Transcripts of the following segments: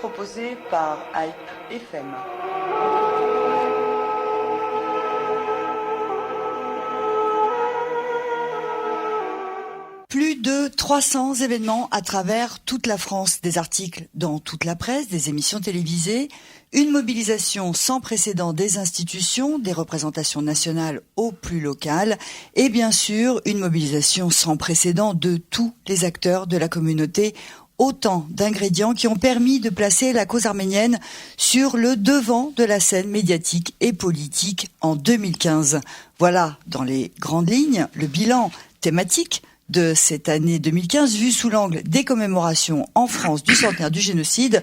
proposé par Hype FM. Plus de 300 événements à travers toute la France, des articles dans toute la presse, des émissions télévisées, une mobilisation sans précédent des institutions, des représentations nationales au plus local, et bien sûr une mobilisation sans précédent de tous les acteurs de la communauté. Autant d'ingrédients qui ont permis de placer la cause arménienne sur le devant de la scène médiatique et politique en 2015. Voilà, dans les grandes lignes, le bilan thématique de cette année 2015, vu sous l'angle des commémorations en France du centenaire du génocide,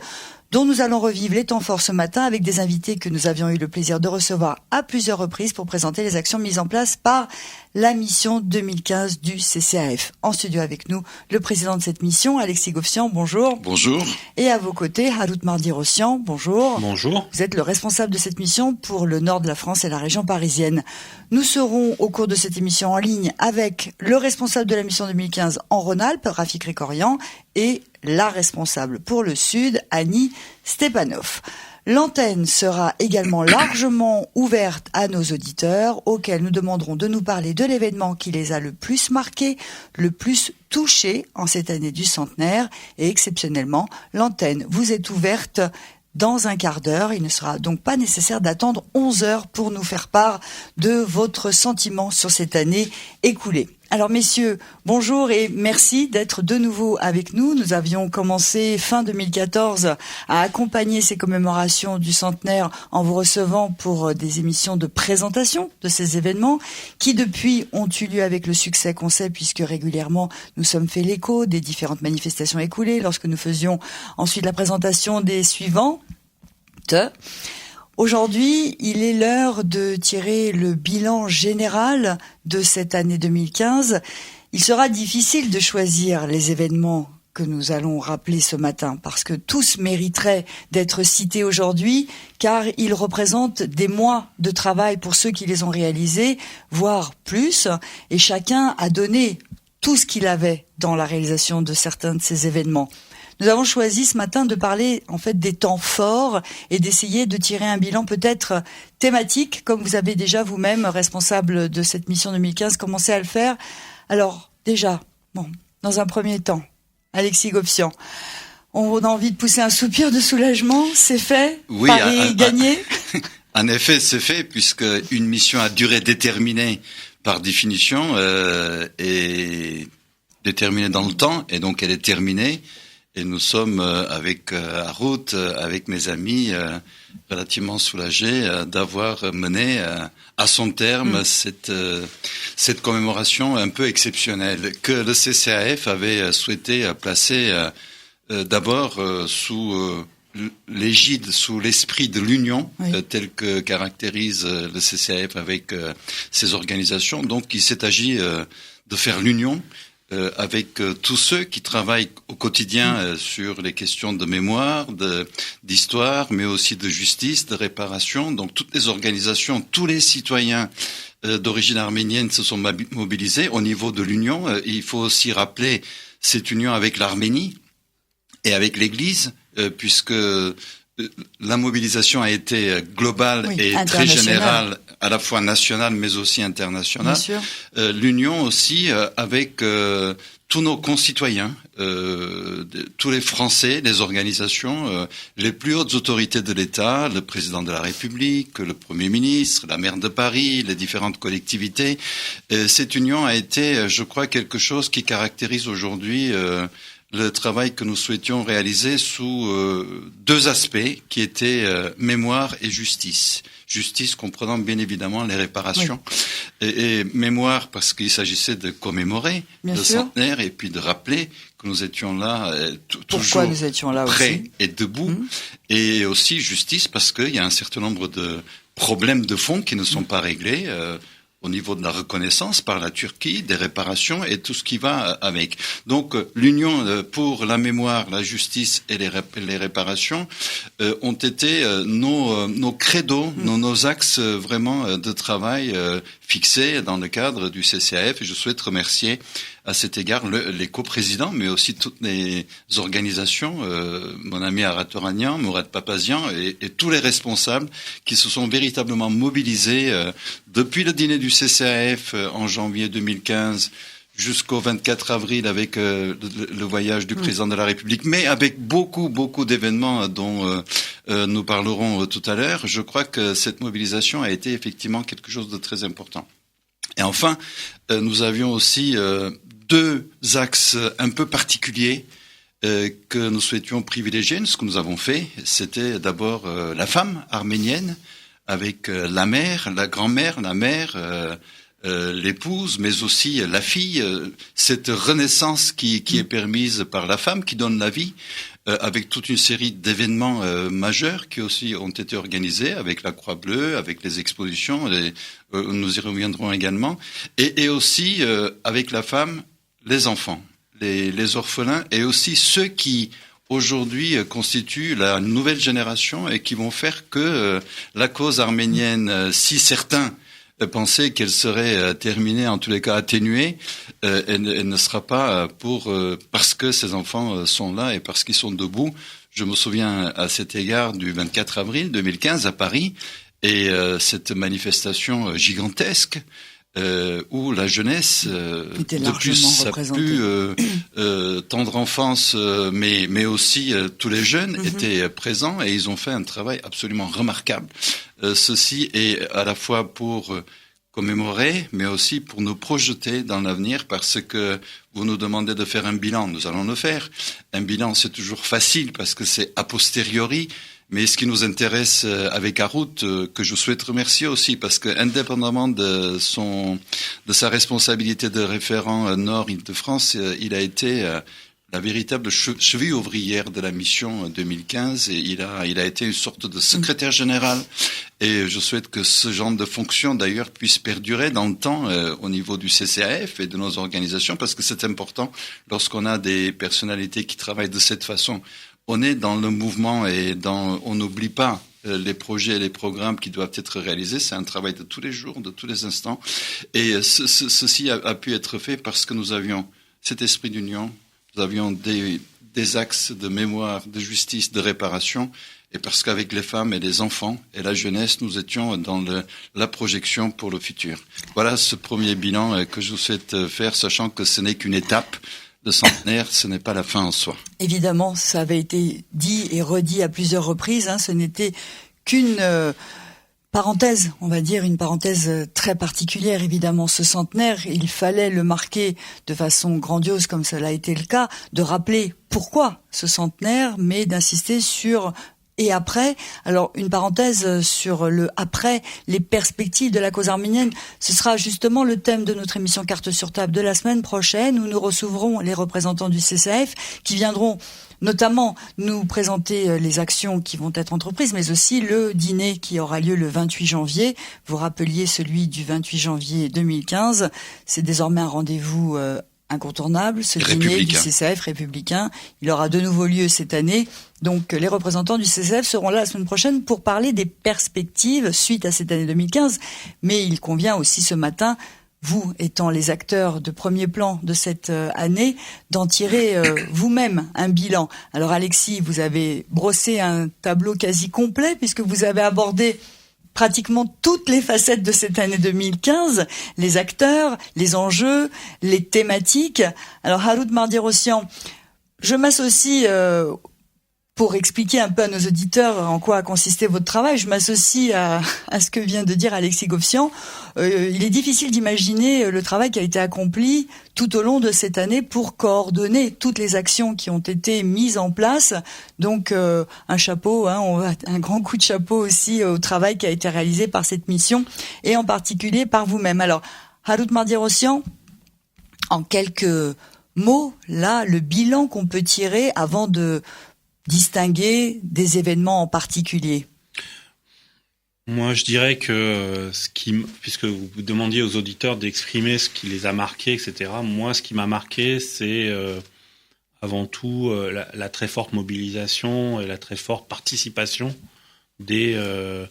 dont nous allons revivre les temps forts ce matin avec des invités que nous avions eu le plaisir de recevoir à plusieurs reprises pour présenter les actions mises en place par la mission 2015 du CCAF. En studio avec nous, le président de cette mission, Alexis Govsian, bonjour. Bonjour. Et à vos côtés, Harout Mardi-Rossian, bonjour. Bonjour. Vous êtes le responsable de cette mission pour le nord de la France et la région parisienne. Nous serons au cours de cette émission en ligne avec le responsable de la mission 2015 en Rhône-Alpes, Rafik Krikorian, et la responsable pour le Sud, Annie Stepanov. L'antenne sera également largement ouverte à nos auditeurs, auxquels nous demanderons de nous parler de l'événement qui les a le plus marqués, le plus touchés en cette année du centenaire. Et exceptionnellement, l'antenne vous est ouverte dans un quart d'heure. Il ne sera donc pas nécessaire d'attendre 11 heures pour nous faire part de votre sentiment sur cette année écoulée. Alors messieurs, bonjour et merci d'être de nouveau avec nous. Nous avions commencé fin 2014 à accompagner ces commémorations du centenaire en vous recevant pour des émissions de présentation de ces événements qui depuis ont eu lieu avec le succès qu'on sait puisque régulièrement nous sommes fait l'écho des différentes manifestations écoulées lorsque nous faisions ensuite la présentation des suivants. Aujourd'hui, il est l'heure de tirer le bilan général de cette année 2015. Il sera difficile de choisir les événements que nous allons rappeler ce matin parce que tous mériteraient d'être cités aujourd'hui car ils représentent des mois de travail pour ceux qui les ont réalisés, voire plus, et chacun a donné tout ce qu'il avait dans la réalisation de certains de ces événements. Nous avons choisi ce matin de parler en fait des temps forts et d'essayer de tirer un bilan peut-être thématique, comme vous avez déjà vous-même, responsable de cette mission 2015, commencé à le faire. Alors déjà, dans un premier temps, Alexis Govsian, on a envie de pousser un soupir de soulagement, c'est fait, oui, Paris gagné. En effet, c'est fait, puisque une mission à durée déterminée, par définition, est déterminée dans le temps, et donc elle est terminée. Et nous sommes avec Harout, avec mes amis, relativement soulagés d'avoir mené à son terme cette commémoration un peu exceptionnelle que le CCAF avait souhaité placer d'abord sous l'égide, sous l'esprit de l'union, tel que caractérise le CCAF avec ses organisations. Donc il s'est agi de faire l'union avec tous ceux qui travaillent au quotidien sur les questions de mémoire, d'histoire, mais aussi de justice, de réparation. Donc toutes les organisations, tous les citoyens d'origine arménienne se sont mobilisés au niveau de l'union. Il faut aussi rappeler cette union avec l'Arménie et avec l'Église, puisque la mobilisation a été globale et très générale, à la fois nationale mais aussi internationale. L'union aussi avec tous nos concitoyens, tous les Français, les organisations, les plus hautes autorités de l'État, le président de la République, le Premier ministre, la maire de Paris, les différentes collectivités. Cette union a été, je crois, quelque chose qui caractérise aujourd'hui le travail que nous souhaitions réaliser sous deux aspects qui étaient mémoire et justice. Justice comprenant bien évidemment les réparations et mémoire parce qu'il s'agissait de commémorer le centenaire et puis de rappeler que nous étions là toujours nous étions là prêts aussi. Et debout et aussi justice parce qu'il y a un certain nombre de problèmes de fond qui ne sont pas réglés au niveau de la reconnaissance par la Turquie, des réparations et tout ce qui va avec. Donc l'union pour la mémoire, la justice et les réparations ont été nos credos, nos axes vraiment de travail fixés dans le cadre du CCAF. Et je souhaite remercier à cet égard les coprésidents, mais aussi toutes les organisations, mon ami Aratoranian, Mourad Papazian et tous les responsables qui se sont véritablement mobilisés depuis le dîner du CCAF en janvier 2015 jusqu'au 24 avril avec le voyage du président de la République, mais avec beaucoup d'événements dont nous parlerons tout à l'heure. Je crois que cette mobilisation a été effectivement quelque chose de très important. Et enfin, nous avions aussi deux axes un peu particuliers que nous souhaitions privilégier. Ce que nous avons fait, c'était d'abord la femme arménienne avec la mère, la grand-mère, la mère, l'épouse, mais aussi la fille, cette renaissance qui est permise par la femme, qui donne la vie, avec toute une série d'événements majeurs qui aussi ont été organisés avec la Croix-Bleue, avec les expositions, nous y reviendrons également, et aussi avec la femme, les enfants, les orphelins, et aussi ceux qui aujourd'hui constituent la nouvelle génération et qui vont faire que la cause arménienne, si certains pensaient qu'elle serait terminée, en tous les cas atténuée, elle ne sera pas parce que ces enfants sont là et parce qu'ils sont debout. Je me souviens à cet égard du 24 avril 2015 à Paris et cette manifestation gigantesque où la jeunesse, depuis sa plus tendre enfance, mais aussi tous les jeunes étaient présents et ils ont fait un travail absolument remarquable. Ceci est à la fois pour commémorer, mais aussi pour nous projeter dans l'avenir, parce que vous nous demandez de faire un bilan, nous allons le faire. Un bilan, c'est toujours facile parce que c'est a posteriori. Mais ce qui nous intéresse avec Harout, que je souhaite remercier aussi, parce que indépendamment de sa responsabilité de référent Nord-Île-de-France, il a été la véritable cheville ouvrière de la mission 2015 et il a été une sorte de secrétaire général. Et je souhaite que ce genre de fonction d'ailleurs puisse perdurer dans le temps au niveau du CCAF et de nos organisations, parce que c'est important lorsqu'on a des personnalités qui travaillent de cette façon. On est dans le mouvement et on n'oublie pas les projets et les programmes qui doivent être réalisés. C'est un travail de tous les jours, de tous les instants. Et ceci a pu être fait parce que nous avions cet esprit d'union, nous avions des axes de mémoire, de justice, de réparation, et parce qu'avec les femmes et les enfants et la jeunesse, nous étions dans la projection pour le futur. Voilà ce premier bilan que je vous souhaite faire, sachant que ce n'est qu'une étape. Le centenaire, ce n'est pas la fin en soi. Évidemment, ça avait été dit et redit à plusieurs reprises, ce n'était qu'une parenthèse, on va dire, une parenthèse très particulière, évidemment, ce centenaire. Il fallait le marquer de façon grandiose, comme cela a été le cas, de rappeler pourquoi ce centenaire, mais d'insister sur et après. Alors, une parenthèse sur le après, les perspectives de la cause arménienne. Ce sera justement le thème de notre émission Carte sur table de la semaine prochaine, où nous recevrons les représentants du CCAF qui viendront notamment nous présenter les actions qui vont être entreprises, mais aussi le dîner qui aura lieu le 28 janvier. Vous rappeliez celui du 28 janvier 2015. C'est désormais un rendez-vous incontournable, ce dîner du CCAF républicain. Il aura de nouveau lieu cette année. Donc les représentants du CCAF seront là la semaine prochaine pour parler des perspectives suite à cette année 2015. Mais il convient aussi ce matin, vous étant les acteurs de premier plan de cette année, d'en tirer vous-même un bilan. Alors Alexis, vous avez brossé un tableau quasi complet puisque vous avez abordé pratiquement toutes les facettes de cette année 2015, les acteurs, les enjeux, les thématiques. Alors Harout Mardir-Ossian, je m'associe pour expliquer un peu à nos auditeurs en quoi a consisté votre travail, je m'associe à ce que vient de dire Alexis Govsian. Il est difficile d'imaginer le travail qui a été accompli tout au long de cette année pour coordonner toutes les actions qui ont été mises en place. Donc un chapeau, un grand coup de chapeau aussi au travail qui a été réalisé par cette mission et en particulier par vous-même. Alors, Harout Mardir-Ossian, en quelques mots, là, le bilan qu'on peut tirer avant de distinguer des événements en particulier? Moi, je dirais que puisque vous demandiez aux auditeurs d'exprimer ce qui les a marqués, etc. Moi, ce qui m'a marqué, c'est avant tout la très forte mobilisation et la très forte participation de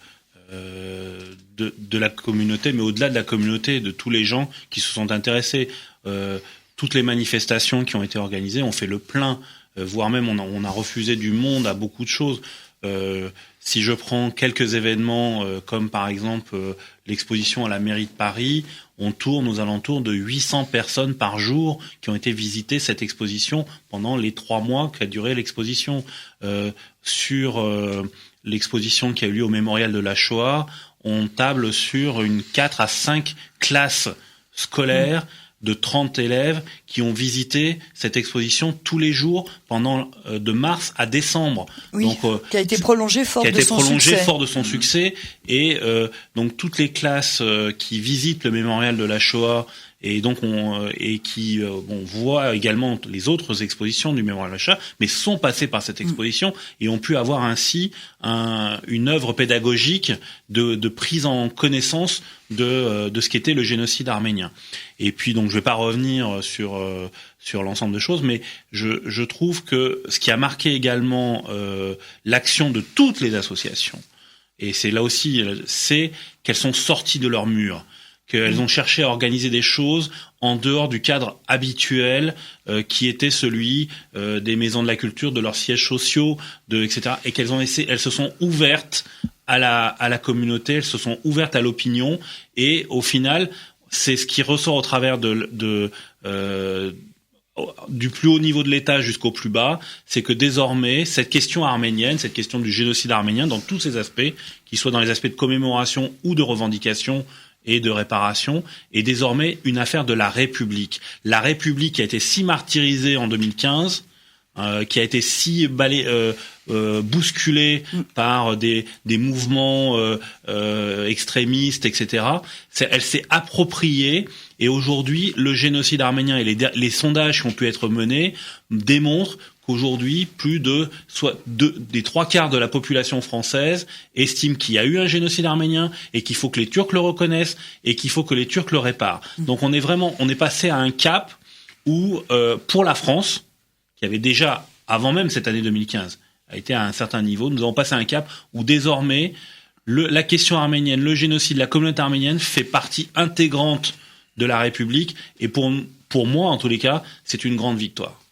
la communauté, mais au-delà de la communauté, de tous les gens qui se sont intéressés. toutes les manifestations qui ont été organisées, on fait le plein, voire même on a refusé du monde à beaucoup de choses. Si je prends quelques événements comme par exemple l'exposition à la mairie de Paris, on tourne aux alentours de 800 personnes par jour qui ont été visiter cette exposition pendant les 3 mois qu'a duré l'exposition. Sur l'exposition qui a eu lieu au Mémorial de la Shoah, on table sur une 4 à 5 classes scolaires de 30 élèves qui ont visité cette exposition tous les jours pendant de mars à décembre. Oui, donc, qui a été prolongé fort de son succès. Et donc toutes les classes qui visitent le Mémorial de la Shoah et donc on voit également les autres expositions du Mémorial de la Shoah, mais sont passées par cette exposition et ont pu avoir ainsi une œuvre pédagogique de prise en connaissance de ce qu'était le génocide arménien. Et puis donc je vais pas revenir sur l'ensemble de choses, mais je trouve que ce qui a marqué également l'action de toutes les associations, et c'est là aussi, c'est qu'elles sont sorties de leur mur, qu'elles ont cherché à organiser des choses en dehors du cadre habituel qui était celui des maisons de la culture, de leurs sièges sociaux, etc. Et elles se sont ouvertes à la communauté, elles se sont ouvertes à l'opinion, et au final, c'est ce qui ressort au travers du plus haut niveau de l'État jusqu'au plus bas, c'est que désormais, cette question arménienne, cette question du génocide arménien, dans tous ses aspects, qu'ils soient dans les aspects de commémoration ou de revendication et de réparation, est désormais une affaire de la République. La République qui a été si martyrisée en 2015, qui a été si bousculée par des mouvements extrémistes, etc. Elle s'est appropriée, et aujourd'hui, le génocide arménien et les sondages qui ont pu être menés démontrent qu'aujourd'hui, des 3/4 de la population française estime qu'il y a eu un génocide arménien et qu'il faut que les Turcs le reconnaissent et qu'il faut que les Turcs le réparent. Donc on est passé à un cap où, pour la France, qui avait déjà, avant même cette année 2015, a été à un certain niveau, nous avons passé à un cap où désormais, la question arménienne, le génocide, la communauté arménienne fait partie intégrante de la République, et pour moi, en tous les cas, c'est une grande victoire.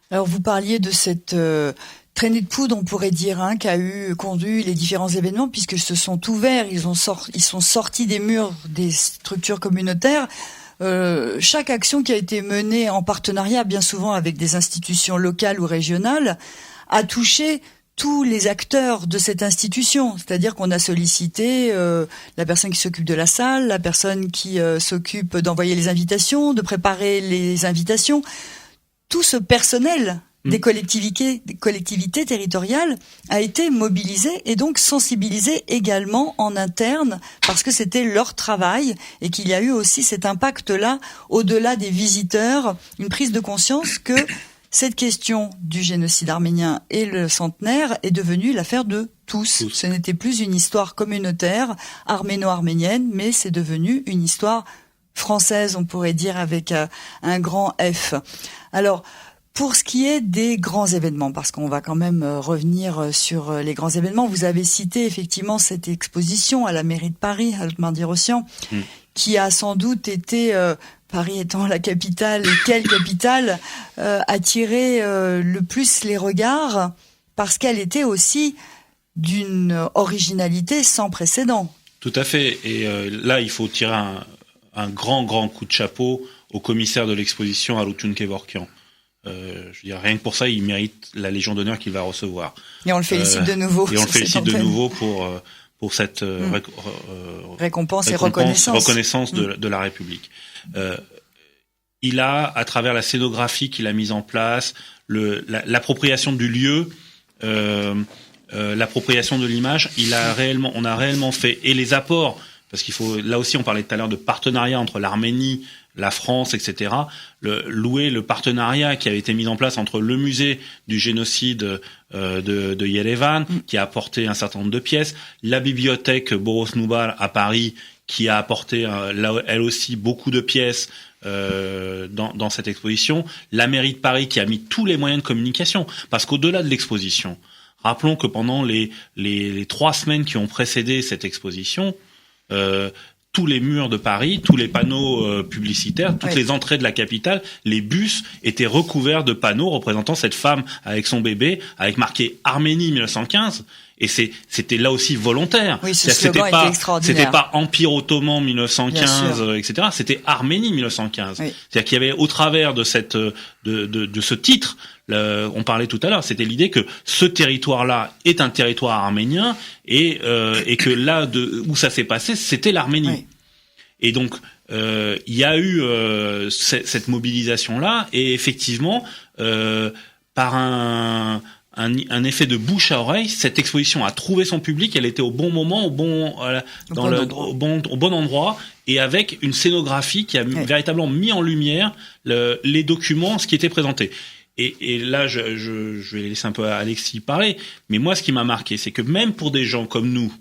Alors vous parliez de cette traînée de poudre, on pourrait dire, qui a conduit les différents événements, puisqu'ils se sont ouverts, ils sont sortis des murs des structures communautaires. Chaque action qui a été menée en partenariat, bien souvent avec des institutions locales ou régionales, a touché tous les acteurs de cette institution. C'est-à-dire qu'on a sollicité la personne qui s'occupe de la salle, la personne qui s'occupe d'envoyer les invitations, de préparer les invitations. Tout ce personnel des collectivités territoriales a été mobilisé et donc sensibilisé également en interne, parce que c'était leur travail et qu'il y a eu aussi cet impact-là, au-delà des visiteurs, une prise de conscience que cette question du génocide arménien et le centenaire est devenue l'affaire de tous. Ce n'était plus une histoire communautaire arméno-arménienne, mais c'est devenu une histoire française, on pourrait dire, avec un grand F. Alors, pour ce qui est des grands événements, parce qu'on va quand même revenir sur les grands événements, vous avez cité effectivement cette exposition à la mairie de Paris, à Mardy-Rossian, qui a sans doute été, Paris étant la capitale, et quelle capitale, attiré le plus les regards, parce qu'elle était aussi d'une originalité sans précédent. Tout à fait. Et là, il faut tirer un grand coup de chapeau au commissaire de l'exposition, Arutun Kevorkian. Je veux dire, rien que pour ça, il mérite la Légion d'honneur qu'il va recevoir. Et on le félicite de nouveau. Et on le félicite de nouveau pour cette récompense et reconnaissance de la République. Il a, à travers la scénographie qu'il a mise en place, l'appropriation du lieu, l'appropriation de l'image, on a réellement fait, et les apports, parce qu'il faut, là aussi on parlait tout à l'heure de partenariat entre l'Arménie, la France, etc. Louer le partenariat qui avait été mis en place entre le musée du génocide de Yerevan, qui a apporté un certain nombre de pièces, la bibliothèque Boros-Noubar à Paris, qui a apporté elle aussi beaucoup de pièces dans cette exposition, la mairie de Paris qui a mis tous les moyens de communication, parce qu'au-delà de l'exposition, rappelons que pendant les 3 semaines qui ont précédé cette exposition, tous les murs de Paris, tous les panneaux publicitaires, toutes les entrées de la capitale, les bus étaient recouverts de panneaux représentant cette femme avec son bébé, avec marqué Arménie 1915. Et c'était là aussi volontaire. Oui, ce slogan était extraordinaire. C'était pas Empire ottoman 1915, etc. C'était Arménie 1915. Oui. C'est-à-dire qu'il y avait au travers de cette de ce titre, on parlait tout à l'heure, c'était l'idée que ce territoire-là est un territoire arménien et que là où ça s'est passé, c'était l'Arménie. Oui. Et donc il y a eu cette mobilisation-là et effectivement par un effet de bouche à oreille, cette exposition a trouvé son public, elle était au bon moment, au bon endroit, et avec une scénographie qui a véritablement mis en lumière les documents, ce qui était présenté. Et là, je vais laisser un peu Alexis parler, mais moi, ce qui m'a marqué, c'est que même pour des gens comme nous,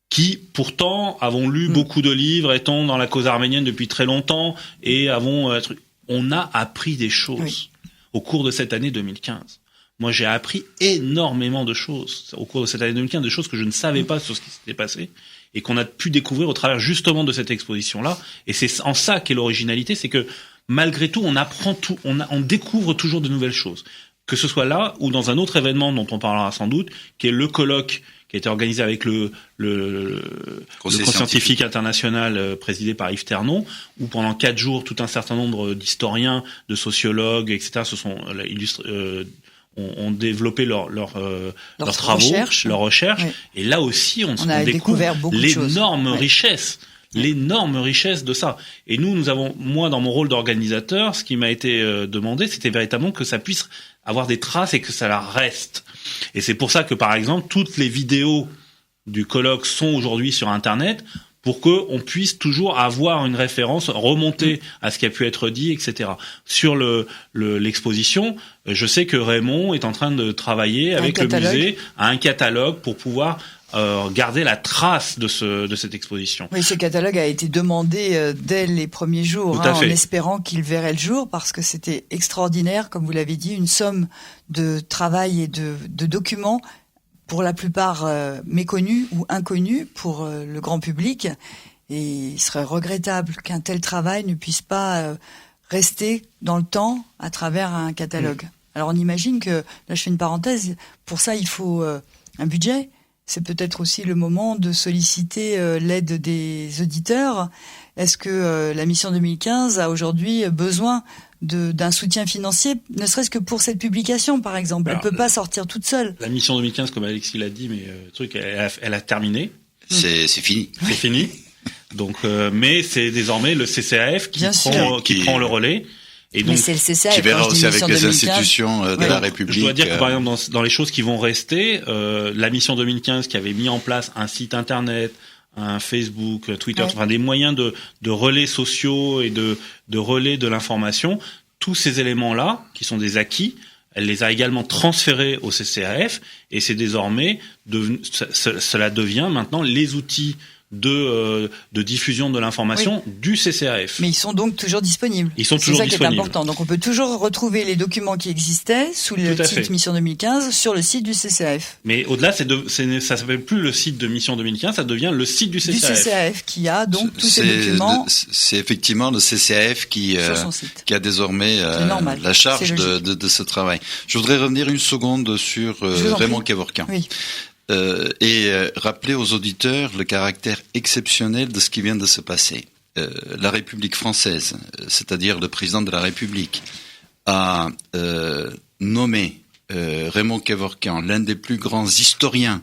qui pourtant avons lu beaucoup de livres, étant dans la cause arménienne depuis très longtemps, et on a appris des choses au cours de cette année 2015. Moi, j'ai appris énormément de choses au cours de cette année 2015, des choses que je ne savais pas sur ce qui s'était passé et qu'on a pu découvrir au travers justement de cette exposition-là. Et c'est en ça qu'est l'originalité, c'est que malgré tout, on apprend tout, on découvre toujours de nouvelles choses. Que ce soit là ou dans un autre événement dont on parlera sans doute, qui est le colloque qui a été organisé avec le Conseil scientifique international présidé par Yves Ternon, où pendant 4 jours, tout un certain nombre d'historiens, de sociologues, etc. se sont ont développé leurs travaux, leurs recherches. Oui. Et là aussi, on découvert l'énorme richesse. L'énorme richesse de ça. Et moi, dans mon rôle d'organisateur, ce qui m'a été demandé, c'était véritablement que ça puisse avoir des traces et que ça la reste. Et c'est pour ça que, par exemple, toutes les vidéos du colloque sont aujourd'hui sur Internet, pour qu'on puisse toujours avoir une référence, remonter à ce qui a pu être dit, etc. Sur l'exposition, je sais que Raymond est en train de travailler avec le musée à un catalogue pour pouvoir garder la trace de cette exposition. Oui, ce catalogue a été demandé dès les premiers jours, en espérant qu'il verrait le jour, parce que c'était extraordinaire, comme vous l'avez dit, une somme de travail et de documents pour la plupart méconnus ou inconnus pour le grand public. Et il serait regrettable qu'un tel travail ne puisse pas rester dans le temps à travers un catalogue. Alors on imagine que, là je fais une parenthèse, pour ça il faut un budget. C'est peut-être aussi le moment de solliciter l'aide des auditeurs. Est-ce que la mission 2015 a aujourd'hui besoin d'un soutien financier, ne serait-ce que pour cette publication, par exemple? Elle peut pas sortir toute seule. La mission 2015, comme Alexis l'a dit, mais elle a terminé. C'est fini. C'est fini. Donc, mais c'est désormais le CCAF qui prend le relais. Et donc, c'est le CCAF, qui verra aussi avec les institutions de la République. Je dois dire que par exemple dans les choses qui vont rester, la mission 2015 qui avait mis en place un site internet, un Facebook, Twitter, enfin des moyens de relais sociaux et de relais de l'information, tous ces éléments-là qui sont des acquis, elle les a également transférés au CCAF et c'est désormais cela devient maintenant les outils de diffusion de l'information du CCAF. Mais ils sont donc toujours disponibles. Ils sont toujours disponibles. C'est ça qui est important. Donc on peut toujours retrouver les documents qui existaient sous le titre Mission 2015 sur le site du CCAF. Mais au-delà, ça s'appelle plus le site de Mission 2015, ça devient le site du CCAF. Du CCAF qui a donc tous ces documents. C'est effectivement le CCAF qui a désormais la charge de ce travail. Je voudrais revenir une seconde sur Raymond Kevorkian. Oui. Et rappeler aux auditeurs le caractère exceptionnel de ce qui vient de se passer. La République française, c'est-à-dire le président de la République, a nommé Raymond Kevorkian, l'un des plus grands historiens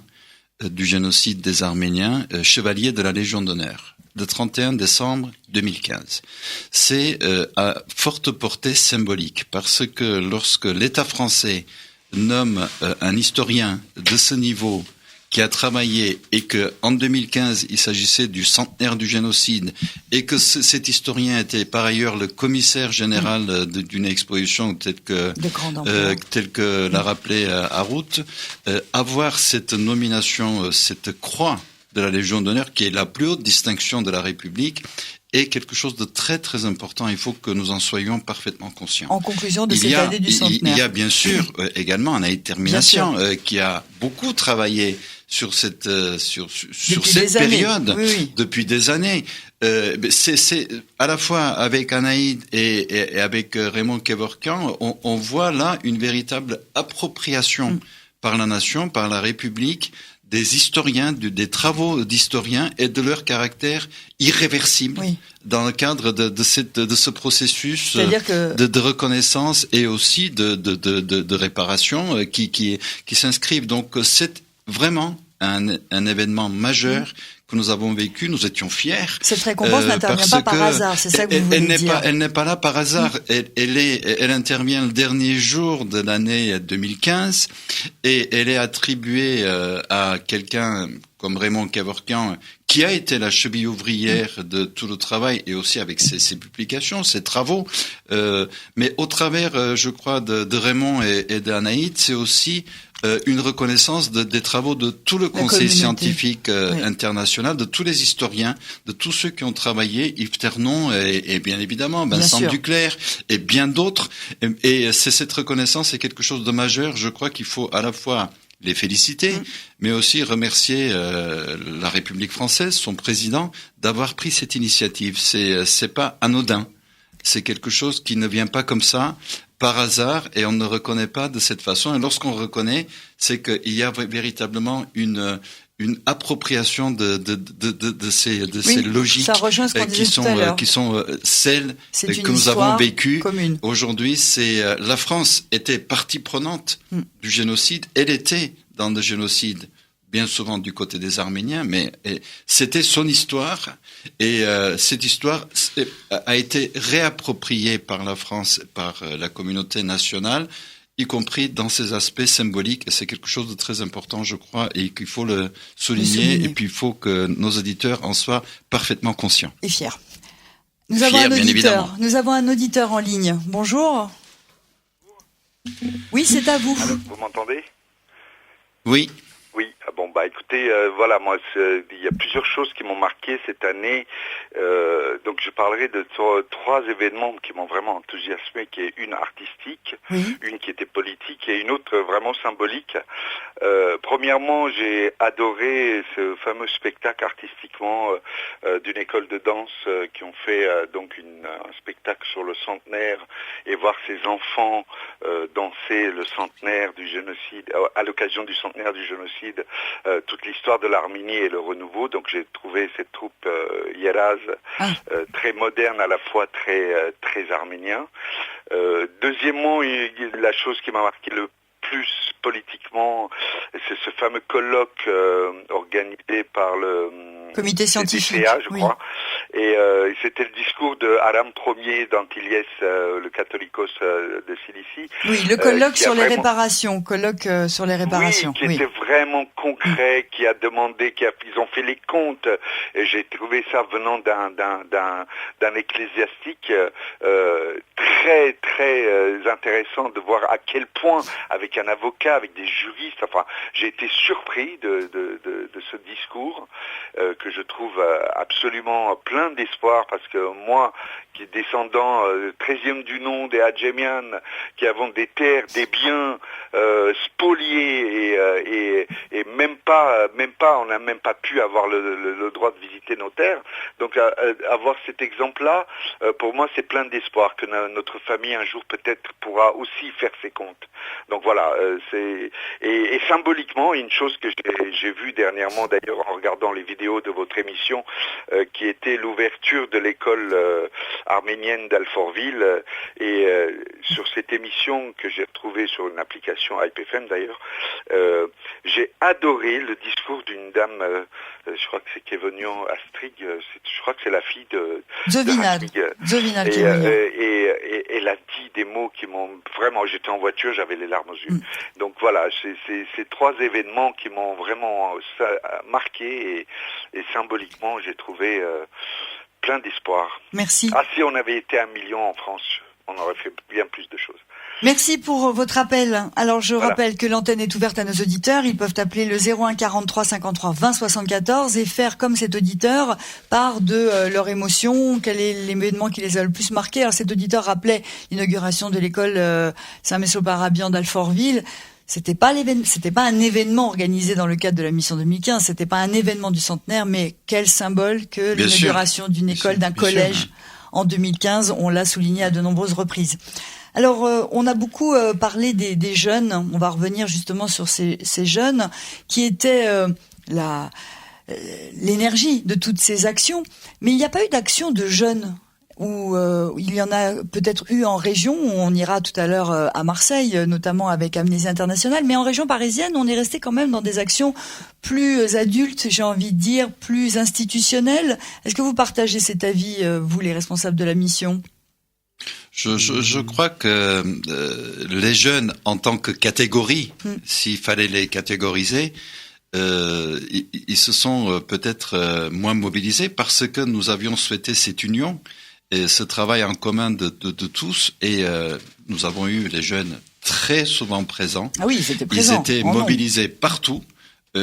du génocide des Arméniens, chevalier de la Légion d'honneur, le 31 décembre 2015. C'est à forte portée symbolique, parce que lorsque l'État français nomme un historien de ce niveau qui a travaillé et que en 2015 il s'agissait du centenaire du génocide et que cet historien était par ailleurs le commissaire général d'une exposition telle que l'a rappelé Harout, avoir cette nomination, cette croix de la Légion d'honneur qui est la plus haute distinction de la République est quelque chose de très très important. Il faut que nous en soyons parfaitement conscients. En conclusion de cette année du centenaire. Il y a bien sûr également Anaïd Termination qui a beaucoup travaillé sur cette période depuis des années. C'est à la fois avec Anaïd et avec Raymond Kevorkian, on voit là une véritable appropriation par la nation, par la République, des historiens, des travaux d'historiens et de leur caractère irréversible dans le cadre de ce processus de reconnaissance et aussi de réparation qui s'inscrivent. Donc c'est vraiment un événement majeur que nous avons vécu, nous étions fiers. Cette récompense n'intervient pas par hasard, c'est ça que vous voulez dire. Elle n'est pas là par hasard. Elle intervient le dernier jour de l'année 2015 et elle est attribuée à quelqu'un comme Raymond Kevorkian, qui a été la cheville ouvrière de tout le travail et aussi avec ses publications, ses travaux. Mais au travers, je crois, de Raymond et d'Anaïd, c'est aussi une reconnaissance des travaux de tout le Conseil scientifique international, de tous les historiens, de tous ceux qui ont travaillé, Yves Ternon et bien évidemment Vincent Duclerc et bien d'autres. Et c'est cette reconnaissance, c'est quelque chose de majeur. Je crois qu'il faut à la fois les féliciter, mais aussi remercier la République française, son président, d'avoir pris cette initiative. C'est pas anodin. C'est quelque chose qui ne vient pas comme ça, par hasard, et on ne reconnaît pas de cette façon. Et lorsqu'on reconnaît, c'est qu'il y a véritablement une appropriation de ces logiques qui sont celles que nous avons vécues. Commune. Aujourd'hui, la France était partie prenante du génocide. Elle était dans le génocide, bien souvent du côté des Arméniens, mais c'était son histoire. Et cette histoire a été réappropriée par la France, par la communauté nationale, y compris dans ses aspects symboliques. Et c'est quelque chose de très important, je crois, et qu'il faut le souligner. Et puis il faut que nos auditeurs en soient parfaitement conscients. Et fiers. Nous avons un auditeur en ligne. Bonjour. Oui, c'est à vous. Alors, vous m'entendez ? Oui. Oui, bon écoutez, voilà, moi il y a plusieurs choses qui m'ont marqué cette année. Donc je parlerai de trois événements qui m'ont vraiment enthousiasmé, qui est une artistique, une qui était politique et une autre vraiment symbolique. Premièrement, j'ai adoré ce fameux spectacle artistiquement d'une école de danse qui ont fait donc un spectacle sur le centenaire et voir ces enfants danser le centenaire du génocide, à l'occasion du centenaire du génocide. Toute l'histoire de l'Arménie et le renouveau. Donc j'ai trouvé cette troupe Yeraz très moderne, à la fois très arménien. Deuxièmement, la chose qui m'a marqué le plus politiquement, c'est ce fameux colloque organisé par le comité scientifique, CDCA, je crois. Et c'était le discours de Aram Ier d'Antiliès, le catholicos de Cilicie. Oui, le colloque sur les réparations. Qui était vraiment concret, qui a demandé, ils ont fait les comptes. Et j'ai trouvé ça venant d'un ecclésiastique très intéressant de voir à quel point, avec un avocat, avec des juristes, enfin, j'ai été surpris de ce discours que je trouve absolument plein d'espoir, parce que moi, qui est descendant 13e du nom des Hadjemian, qui avons des terres, des biens spoliés et même pas, on n'a même pas pu avoir le droit de visiter nos terres. Donc avoir cet exemple-là, pour moi, c'est plein d'espoir que notre famille un jour peut-être pourra aussi faire ses comptes. Donc voilà, et symboliquement, une chose que j'ai vue dernièrement d'ailleurs en regardant les vidéos de votre émission, qui était l'ouverture de l'école arménienne d'Alfortville, et sur cette émission que j'ai retrouvée sur une application IPFM d'ailleurs, j'ai adoré le discours d'une dame, je crois que c'est Kevonian Astrig, je crois que c'est la fille de Zovinal et elle a dit des mots qui m'ont vraiment, j'étais en voiture, j'avais les larmes aux yeux. Donc voilà, c'est ces trois événements qui m'ont vraiment marqué et symboliquement j'ai trouvé plein d'espoir. Merci. Si on avait été 1 million en France, on aurait fait bien plus de choses. Merci pour votre appel. Alors je rappelle que l'antenne est ouverte à nos auditeurs. Ils peuvent appeler le 01 43 53 20 74 et faire comme cet auditeur part de leur émotion. Quel est l'événement qui les a le plus marqués? Alors cet auditeur rappelait l'inauguration de l'école Saint-Messot-Barabian d'Alfortville. C'était pas un événement organisé dans le cadre de la mission 2015. C'était pas un événement du centenaire, mais quel symbole que l'inauguration d'une école, d'un collège en 2015. On l'a souligné à de nombreuses reprises. Alors, on a beaucoup parlé des jeunes. On va revenir justement sur ces jeunes qui étaient l'énergie de toutes ces actions. Mais il n'y a pas eu d'action de jeunes où il y en a peut-être eu en région. On ira tout à l'heure à Marseille, notamment avec Amnesty International. Mais en région parisienne, on est resté quand même dans des actions plus adultes, j'ai envie de dire, plus institutionnelles. Est-ce que vous partagez cet avis, vous, les responsables de la mission ? Je crois que les jeunes, en tant que catégorie, s'il fallait les catégoriser, ils se sont peut-être moins mobilisés parce que nous avions souhaité cette union et ce travail en commun de tous. Et nous avons eu les jeunes très souvent présents. Ah oui, ils étaient présents. Ils étaient mobilisés partout.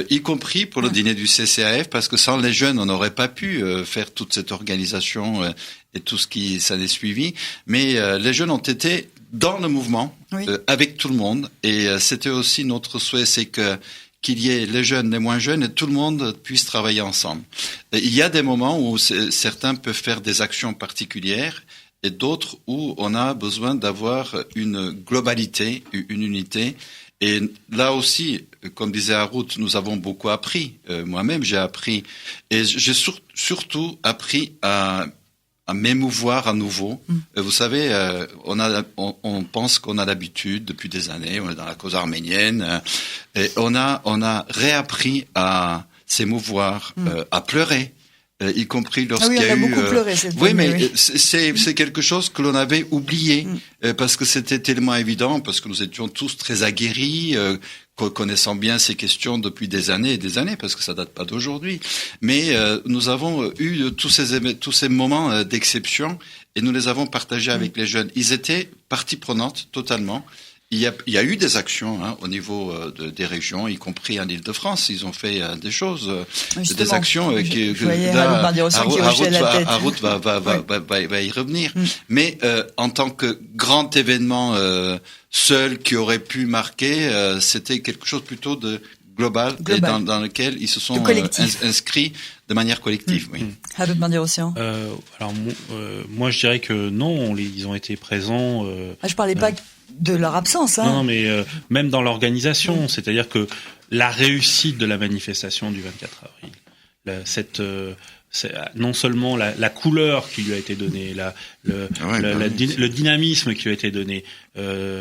Y compris pour le dîner du CCAF, parce que sans les jeunes, on n'aurait pas pu faire toute cette organisation et tout ce qui s'en est suivi. Mais les jeunes ont été dans le mouvement, avec tout le monde. Et c'était aussi notre souhait, c'est qu'il y ait les jeunes, les moins jeunes, et tout le monde puisse travailler ensemble. Il y a des moments où certains peuvent faire des actions particulières, et d'autres où on a besoin d'avoir une globalité, une unité. Et là aussi, comme disait Harout, nous avons beaucoup appris. Moi-même, j'ai appris. Et j'ai surtout appris à m'émouvoir à nouveau. Vous savez, on pense qu'on a l'habitude depuis des années, on est dans la cause arménienne, et on a réappris à s'émouvoir, à pleurer. Y compris lorsqu'il y a eu... Oui, on a beaucoup pleuré cette année. Oui, mais c'est quelque chose que l'on avait oublié, parce que c'était tellement évident, parce que nous étions tous très aguerris, connaissant bien ces questions depuis des années et des années, parce que ça date pas d'aujourd'hui. Mais nous avons eu tous ces moments d'exception, et nous les avons partagés avec les jeunes. Ils étaient partie prenante totalement. Il y a eu des actions au niveau des régions, y compris en Île-de-France. Ils ont fait des choses, des actions Harout va y revenir. Mais en tant que grand événement seul qui aurait pu marquer, c'était quelque chose plutôt de global. Et dans lequel ils se sont inscrits de manière collective. Oui. Harout Mandir-Ossian. Alors moi je dirais que non, ils ont été présents. Je parlais pas de leur absence. Non, mais même dans l'organisation, c'est-à-dire que la réussite de la manifestation du 24 avril, non seulement la couleur qui lui a été donnée, le dynamisme qui lui a été donné,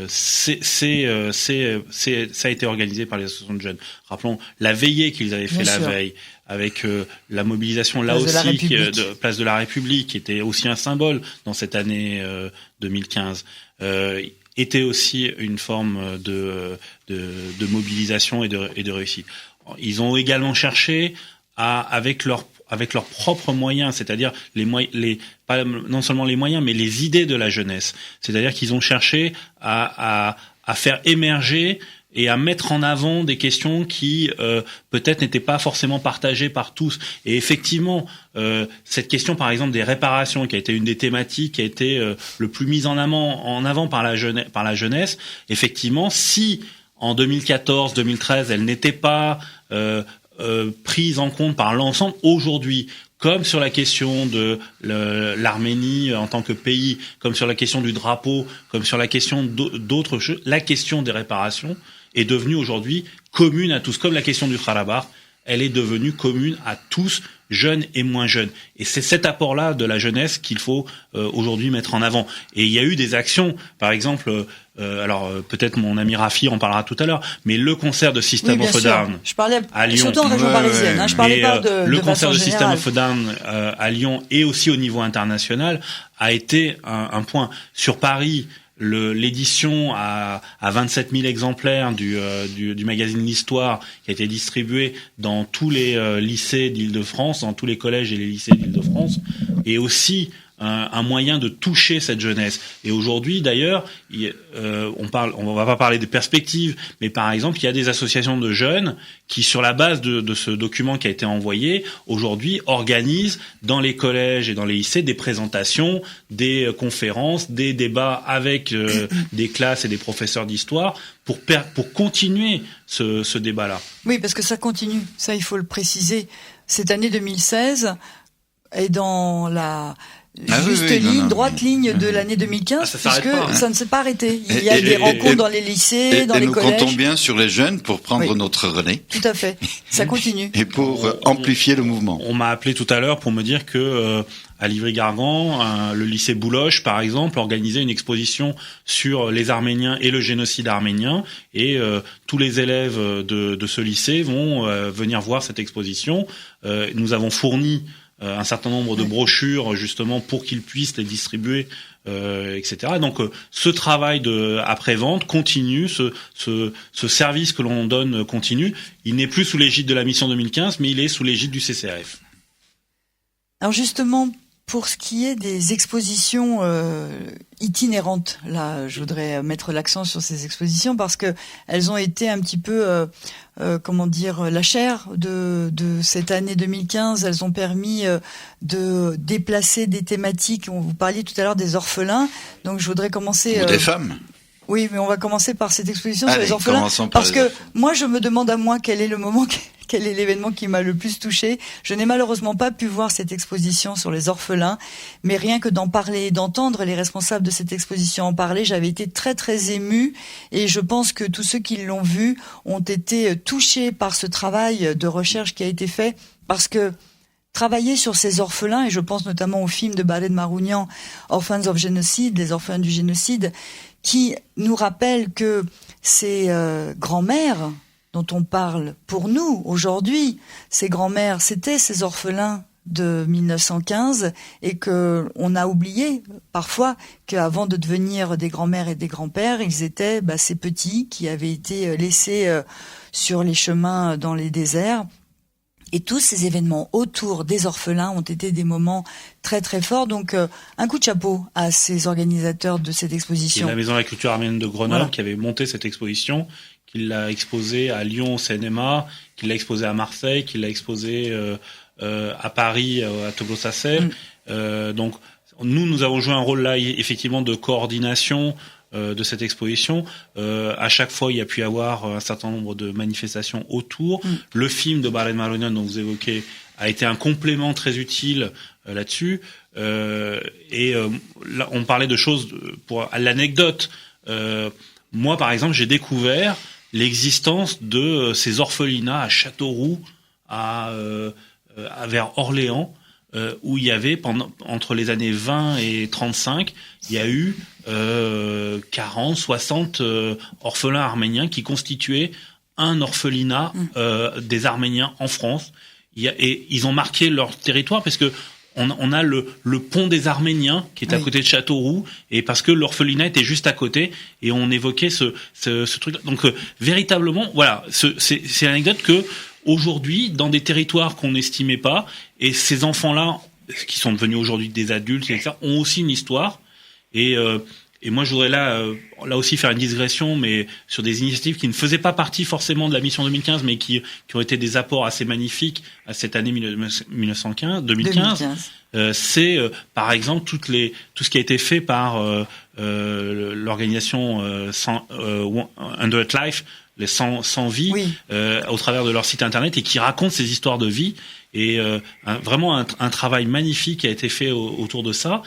ça a été organisé par les associations de jeunes. Rappelons la veillée qu'ils avaient fait veille, avec la mobilisation là aussi de Place de la République, qui était aussi un symbole dans cette année 2015. Était aussi une forme de mobilisation et de réussite. Ils ont également cherché avec leurs propres moyens, c'est-à-dire non seulement les moyens, mais les idées de la jeunesse. C'est-à-dire qu'ils ont cherché à faire émerger et à mettre en avant des questions qui peut-être n'étaient pas forcément partagées par tous. Et effectivement, cette question, par exemple, des réparations, qui a été une des thématiques qui a été le plus mise en avant par la jeunesse, effectivement, si en 2014-2013, elle n'était pas prise en compte par l'ensemble, aujourd'hui, comme sur la question de l'Arménie en tant que pays, comme sur la question du drapeau, comme sur la question d'autres choses, la question des réparations est devenue aujourd'hui commune à tous. Comme la question du Karabakh, elle est devenue commune à tous, jeunes et moins jeunes. Et c'est cet apport-là de la jeunesse qu'il faut aujourd'hui mettre en avant. Et il y a eu des actions, par exemple, peut-être mon ami Rafi en parlera tout à l'heure, mais le concert de System of a Down à Lyon, surtout en région parisienne. Je parlais pas le concert de System of a Down à Lyon et aussi au niveau international a été un point. Sur Paris, l'édition à 27 000 exemplaires du magazine L'Histoire, qui a été distribué dans tous les lycées d'Île-de-France, dans tous les collèges et les lycées d'Île-de-France, et aussi un moyen de toucher cette jeunesse. Et aujourd'hui, d'ailleurs, on va pas parler des perspectives, mais par exemple, il y a des associations de jeunes qui, sur la base de ce document qui a été envoyé, aujourd'hui organisent dans les collèges et dans les lycées des présentations, des conférences, des débats avec des classes et des professeurs d'histoire pour continuer ce débat-là. Oui, parce que ça continue. Ça, il faut le préciser. Cette année 2016 est dans la droite ligne de l'année 2015, puisque ça ne s'est pas arrêté. Il y a des rencontres dans les lycées, dans les collèges. Et nous comptons bien sur les jeunes pour prendre notre relais. Tout à fait. Ça continue. Et pour amplifier le mouvement. On m'a appelé tout à l'heure pour me dire que à Livry-Gargan, le lycée Bouloche, par exemple, organisait une exposition sur les Arméniens et le génocide arménien. Et tous les élèves de ce lycée vont venir voir cette exposition. Nous avons fourni un certain nombre de brochures justement pour qu'ils puissent les distribuer, etc. Donc ce travail de après-vente continue, ce service que l'on donne continue. Il n'est plus sous l'égide de la mission 2015, mais il est sous l'égide du CCRF. Alors justement, pour ce qui est des expositions itinérantes, là, je voudrais mettre l'accent sur ces expositions parce que elles ont été un petit peu, la chair de cette année 2015. Elles ont permis de déplacer des thématiques. Vous parliez tout à l'heure des orphelins, donc je voudrais commencer. Ou des femmes. Oui, mais on va commencer par cette exposition sur les orphelins, parce que moi, je me demande à moi quel est l'événement qui m'a le plus touchée. Je n'ai malheureusement pas pu voir cette exposition sur les orphelins, mais rien que d'en parler et d'entendre les responsables de cette exposition en parler, j'avais été très très émue, et je pense que tous ceux qui l'ont vu ont été touchés par ce travail de recherche qui a été fait, parce que travailler sur ces orphelins, et je pense notamment au film de Baled Marounian, Orphans of Genocide, les orphelins du génocide, qui nous rappelle que ces grands-mères dont on parle pour nous aujourd'hui, ces grands-mères, c'était ces orphelins de 1915, et que on a oublié parfois qu'avant de devenir des grands-mères et des grands-pères, ils étaient ces petits qui avaient été laissés sur les chemins dans les déserts. Et tous ces événements autour des orphelins ont été des moments très très forts. Donc un coup de chapeau à ces organisateurs de cette exposition. Et la Maison de la Culture Arménienne de Grenoble qui avait monté cette exposition, qui l'a exposée à Lyon au CNMA, qui l'a exposée à Marseille, qui l'a exposée à Paris à Toblo-Sassel. Donc nous avons joué un rôle là effectivement de coordination de cette exposition. À chaque fois, il y a pu y avoir un certain nombre de manifestations autour. Le film de Baled Marounian dont vous évoquez a été un complément très utile là-dessus. Là, on parlait de choses pour l'anecdote. Moi, par exemple, j'ai découvert l'existence de ces orphelinats à Châteauroux, vers Orléans, où il y avait entre les années 20 et 35, il y a eu 40, 60 orphelins arméniens qui constituaient un orphelinat des Arméniens en France. Et ils ont marqué leur territoire parce que on a le pont des Arméniens qui est à côté de Châteauroux, et parce que l'orphelinat était juste à côté, et on évoquait ce truc. Donc véritablement, voilà, c'est l'anecdote que aujourd'hui, dans des territoires qu'on n'estimait pas, et ces enfants-là, qui sont devenus aujourd'hui des adultes, etc., ont aussi une histoire. Et moi, je voudrais là aussi faire une digression, mais sur des initiatives qui ne faisaient pas partie forcément de la mission 2015, mais qui ont été des apports assez magnifiques à cette année 2015. C'est par exemple tout ce qui a été fait par l'organisation Under Life, les 100 vies, au travers de leur site internet, et qui racontent ces histoires de vie. Et vraiment un travail magnifique a été fait autour de ça,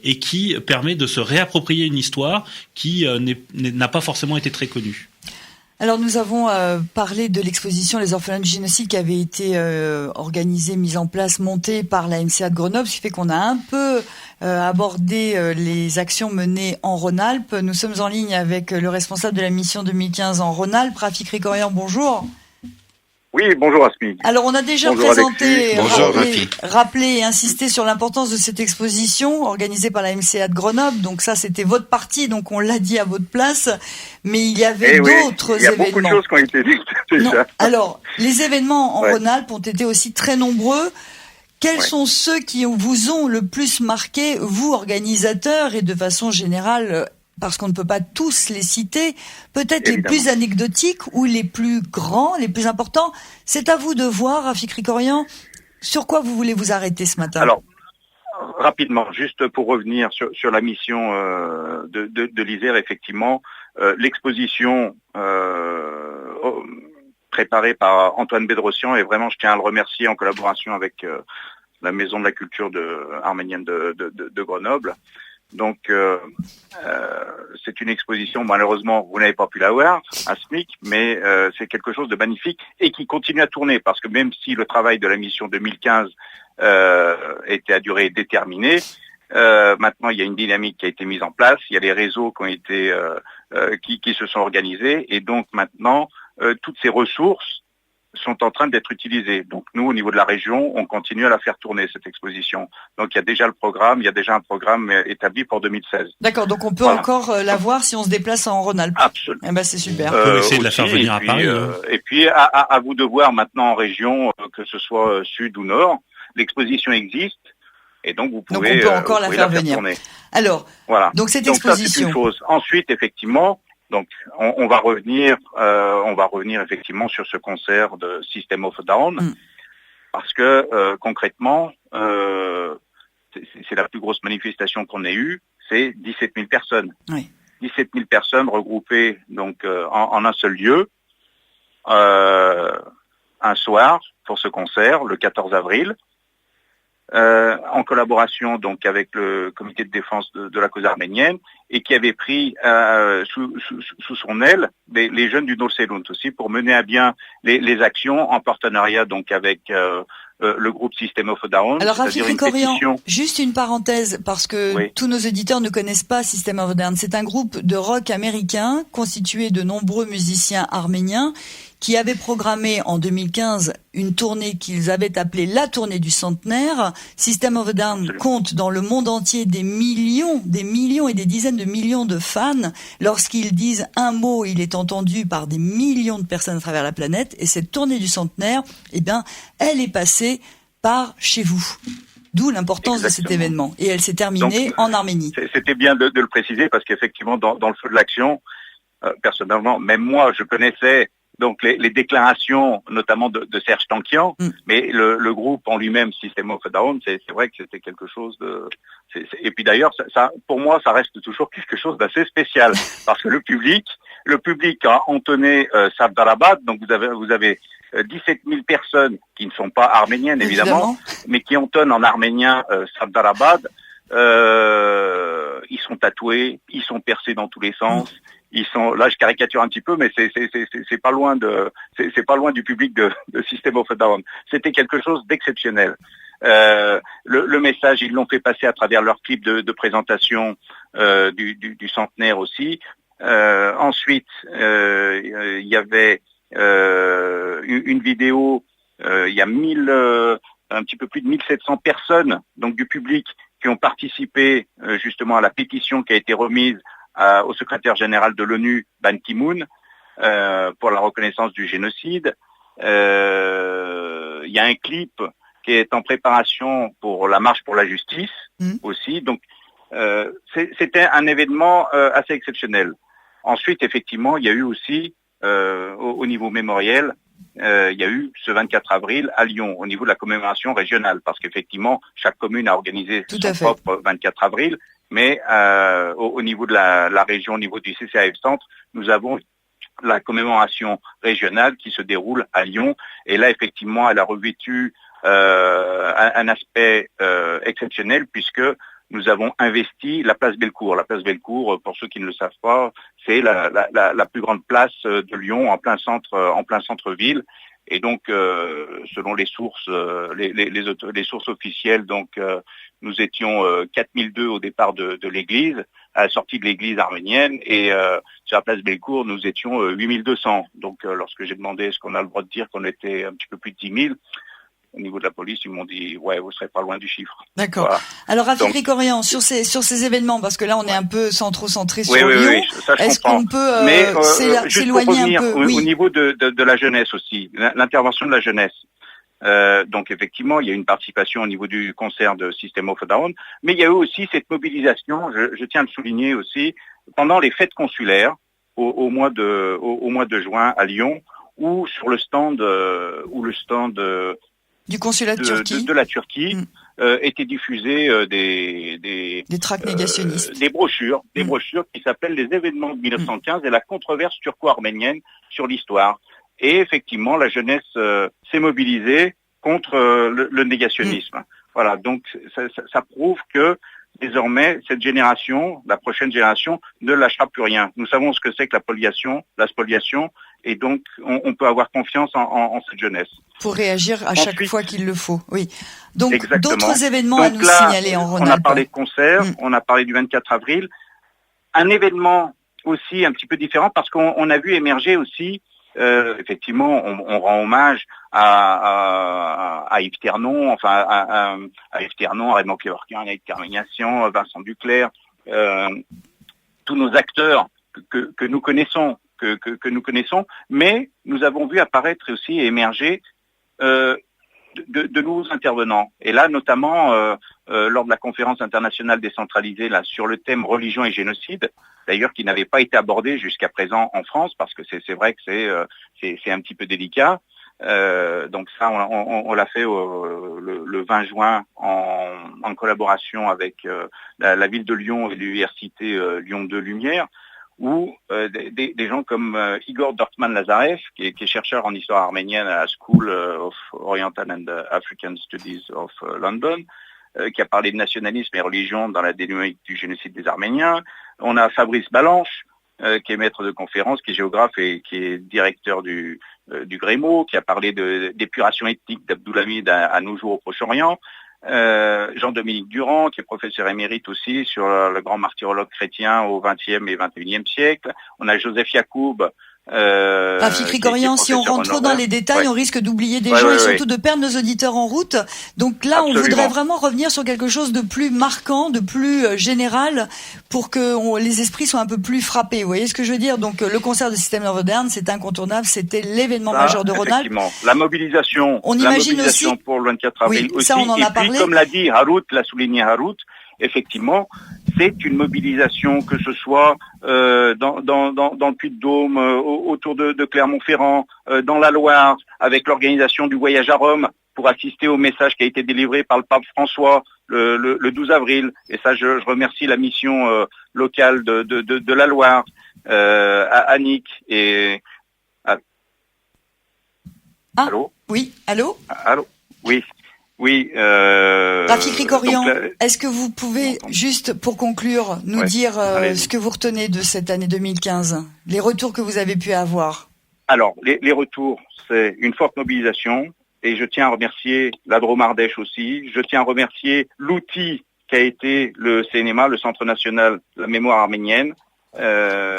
et qui permet de se réapproprier une histoire qui n'a pas forcément été très connue. Alors nous avons parlé de l'exposition Les orphelins du génocide qui avait été organisée, mise en place, montée par la MCA de Grenoble, ce qui fait qu'on a un peu abordé les actions menées en Rhône-Alpes. Nous sommes en ligne avec le responsable de la mission 2015 en Rhône-Alpes, Rafik Krikorian. Bonjour. Oui, bonjour Asmi. Alors on a déjà présenté, rappelé et insisté sur l'importance de cette exposition organisée par la MCA de Grenoble. Donc ça, c'était votre partie, donc on l'a dit à votre place. Mais il y avait d'autres événements. Il y a beaucoup de choses qui ont été dites déjà. Alors, les événements en Rhône-Alpes ont été aussi très nombreux. Quels sont ceux qui vous ont le plus marqué, vous, organisateurs, et de façon générale, parce qu'on ne peut pas tous les citer, peut-être les plus anecdotiques ou les plus grands, les plus importants? C'est à vous de voir, Rafik Krikorian. Sur quoi vous voulez vous arrêter ce matin? Alors, rapidement, juste pour revenir sur la mission de l'Isère, effectivement, l'exposition préparée par Antoine Bedrossian, et vraiment je tiens à le remercier en collaboration avec la Maison de la Culture arménienne de Grenoble. Donc c'est une exposition, malheureusement vous n'avez pas pu la voir à SMIC, mais c'est quelque chose de magnifique et qui continue à tourner, parce que même si le travail de la mission 2015 était à durée déterminée, maintenant il y a une dynamique qui a été mise en place, il y a les réseaux qui ont été qui se sont organisés, et donc maintenant toutes ces ressources sont en train d'être utilisées. Donc nous, au niveau de la région, on continue à la faire tourner, cette exposition. Donc il y a déjà un programme établi pour 2016. D'accord, donc on peut encore la voir si on se déplace en Rhône-Alpes. Absolument. Eh ben c'est super. On peut essayer de la faire venir à Paris. Et puis à vous de voir maintenant en région, que ce soit sud ou nord, l'exposition existe. Et donc vous pouvez, donc on peut encore la faire venir. Tourner. Alors, voilà. donc cette exposition. exposition. Ça, c'est une chose. Ensuite, effectivement, donc on va revenir effectivement sur ce concert de System of a Down, parce que concrètement, c'est la plus grosse manifestation qu'on ait eue, c'est 17 000 personnes. Oui. 17 000 personnes regroupées donc en un seul lieu, un soir pour ce concert, le 14 avril. En collaboration donc avec le comité de défense de la cause arménienne, et qui avait pris sous son aile les jeunes du Nord-Selound aussi, pour mener à bien les actions en partenariat donc avec le groupe System of a Down. Alors Rafik Krikorian, juste une parenthèse, parce que tous nos auditeurs ne connaissent pas System of a Down. C'est un groupe de rock américain constitué de nombreux musiciens arméniens qui avaient programmé en 2015 une tournée qu'ils avaient appelée la tournée du centenaire. System of a Down compte dans le monde entier des millions et des dizaines de millions de fans. Lorsqu'ils disent un mot, il est entendu par des millions de personnes à travers la planète. Et cette tournée du centenaire, eh bien, elle est passée par chez vous. D'où l'importance de cet événement. Et elle s'est terminée en Arménie. C'était bien de le préciser, parce qu'effectivement, dans le feu de l'action, personnellement, même moi, je connaissais donc les déclarations, notamment de Serge Tankian, mais le groupe en lui-même, System of a Down, c'est vrai que c'était quelque chose de... Et puis d'ailleurs, ça, pour moi, ça reste toujours quelque chose d'assez spécial, parce que le public a entonné Savdarabad, donc vous avez 17 000 personnes qui ne sont pas arméniennes, évidemment, mais qui entonnent en arménien Savdarabad. Ils sont tatoués, ils sont percés dans tous les sens. Ils sont, là je caricature un petit peu, mais c'est pas loin du public de System of a Down. C'était quelque chose d'exceptionnel. Le message, ils l'ont fait passer à travers leur clip de présentation du centenaire aussi. Ensuite, il y avait une vidéo. Il y a un petit peu plus de 1700 personnes, donc du public, qui ont participé justement à la pétition qui a été remise au secrétaire général de l'ONU, Ban Ki-moon, pour la reconnaissance du génocide. Il y a un clip qui est en préparation pour la marche pour la justice aussi. Donc, c'était un événement assez exceptionnel. Ensuite, effectivement, il y a eu aussi, au niveau mémoriel, il y a eu ce 24 avril à Lyon, au niveau de la commémoration régionale, parce qu'effectivement, chaque commune a organisé son propre 24 avril, mais au niveau de la région, au niveau du CCAF Centre, nous avons la commémoration régionale qui se déroule à Lyon, et là, effectivement, elle a revêtu un aspect exceptionnel, puisque nous avons investi la place Bellecour. La place Bellecour, pour ceux qui ne le savent pas, c'est la plus grande place de Lyon, en plein centre-ville. Et donc, selon les sources, les sources officielles, donc nous étions 4002 au départ de l'église, à la sortie de l'église arménienne, et sur la place Bellecour, nous étions 8200. Donc, lorsque j'ai demandé est-ce qu'on a le droit de dire qu'on était un petit peu plus de 10 000, au niveau de la police, ils m'ont dit ouais, vous serez pas loin du chiffre. D'accord. Voilà. Alors Rafik Krikorian, sur ces événements, parce que là on est un peu trop centré sur Lyon. Oui, ça, est-ce qu'on peut s'éloigner un peu au niveau de la jeunesse aussi, l'intervention de la jeunesse. Donc effectivement, il y a une participation au niveau du concert de System of a Down, mais il y a eu aussi cette mobilisation, je tiens à le souligner aussi, pendant les fêtes consulaires au mois de juin à Lyon, ou sur le stand du consulat de Turquie, de la Turquie, étaient diffusés des tracts négationnistes, des brochures qui s'appellent les événements de 1915 et la controverse turco-arménienne sur l'histoire. Et effectivement, la jeunesse s'est mobilisée contre le négationnisme. Voilà, donc ça prouve que désormais, cette génération, la prochaine génération, ne lâchera plus rien. Nous savons ce que c'est que la spoliation, et donc on peut avoir confiance en cette jeunesse. Pour réagir à chaque fois qu'il le faut, oui. Donc, exactement. D'autres événements donc à nous là, signaler en Rhône-Alpes. On a parlé de concerts, on a parlé du 24 avril. Un événement aussi un petit peu différent, parce qu'on a vu émerger aussi, effectivement, on rend hommage à Yves Ternon, enfin à Yves Ternon, à Raymond Kevorkian, à Termination, Vincent Duclerc, tous nos acteurs que nous connaissons, que nous connaissons, mais nous avons vu apparaître aussi et émerger de nouveaux intervenants. Et là, notamment, lors de la conférence internationale décentralisée là, sur le thème religion et génocide, d'ailleurs qui n'avait pas été abordé jusqu'à présent en France, parce que c'est vrai que c'est un petit peu délicat. Donc ça, on l'a fait le 20 juin en collaboration avec la ville de Lyon et l'université Lyon 2 Lumière, où des gens comme Igor Dortman-Lazarev, qui est chercheur en histoire arménienne à la School of Oriental and African Studies of London, qui a parlé de nationalisme et religion dans la dynamique du génocide des Arméniens. On a Fabrice Balanche, qui est maître de conférence, qui est géographe et qui est directeur du Grémo, qui a parlé d'épuration ethnique d'Abdoulhamid à nos jours au Proche-Orient. Jean-Dominique Durand, qui est professeur émérite aussi sur le grand martyrologue chrétien au XXe et XXIe siècle. On a Joseph Yacoub. Rafik Krikorian, si on rentre trop dans les détails, on risque d'oublier des gens et surtout de perdre nos auditeurs en route. Donc là, on voudrait vraiment revenir sur quelque chose de plus marquant, de plus général, pour que les esprits soient un peu plus frappés. Vous voyez ce que je veux dire? Donc le concert de System of a Down, c'est incontournable, c'était l'événement majeur de Rhône-Alpes. Effectivement, la mobilisation, aussi pour le 24 avril aussi. Ça, on en a parlé. Puis, comme l'a dit Harout, l'a souligné Harout, effectivement, c'est une mobilisation, que ce soit dans le Puy-de-Dôme, autour de Clermont-Ferrand, dans la Loire, avec l'organisation du voyage à Rome pour assister au message qui a été délivré par le pape François le 12 avril. Et ça, je remercie la mission locale de la Loire, à Annick et... Allô? Oui, allô? Allô? Oui. Oui. Rafik Krikorian, est-ce que vous pouvez, juste pour conclure, nous dire ce que vous retenez de cette année 2015, les retours que vous avez pu avoir? Alors, les retours, c'est une forte mobilisation, et je tiens à remercier la Drôme Ardèche aussi, je tiens à remercier l'outil qui a été le CNMA, le Centre National de la Mémoire Arménienne. Et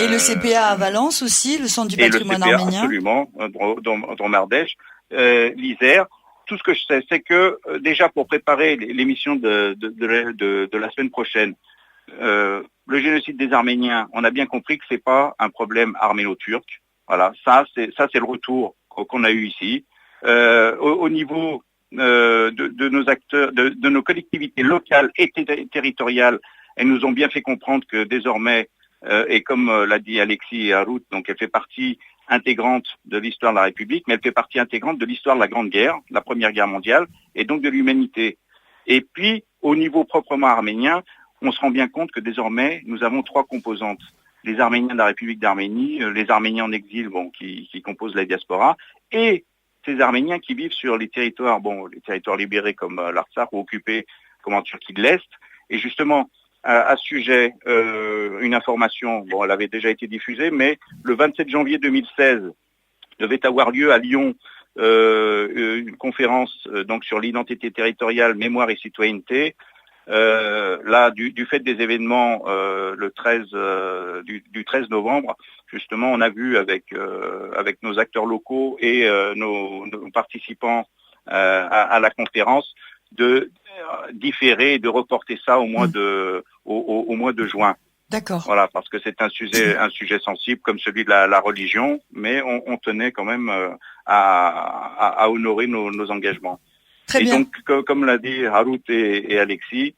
le CPA à Valence aussi, le Centre du Patrimoine Arménien. Absolument, Drôme Ardèche, l'ISER. Tout ce que je sais, c'est que déjà pour préparer l'émission de la semaine prochaine, le génocide des Arméniens, on a bien compris que c'est pas un problème arméno-turc. Voilà, ça c'est le retour qu'on a eu ici. Au niveau de nos acteurs, de nos collectivités locales et territoriales, elles nous ont bien fait comprendre que désormais, et comme l'a dit Alexis et Harout, donc elle fait partie intégrante de l'histoire de la République, mais elle fait partie intégrante de l'histoire de la Grande Guerre, la Première Guerre mondiale, et donc de l'humanité. Et puis, au niveau proprement arménien, on se rend bien compte que désormais, nous avons trois composantes. Les Arméniens de la République d'Arménie, les Arméniens en exil, qui composent la diaspora, et ces Arméniens qui vivent sur les territoires libérés comme l'Artsakh ou occupés comme en Turquie de l'Est. Et justement, à ce sujet, une information, elle avait déjà été diffusée, mais le 27 janvier 2016 devait avoir lieu à Lyon une conférence donc sur l'identité territoriale, mémoire et citoyenneté. Là, du fait des événements du 13 novembre, justement, on a vu avec nos acteurs locaux et nos participants à la conférence de différer et de reporter ça au mois de juin. D'accord. Voilà, parce que c'est un sujet sensible comme celui de la religion, mais on tenait quand même à honorer nos engagements. Très et bien. donc, comme l'a dit Harout et Alexis,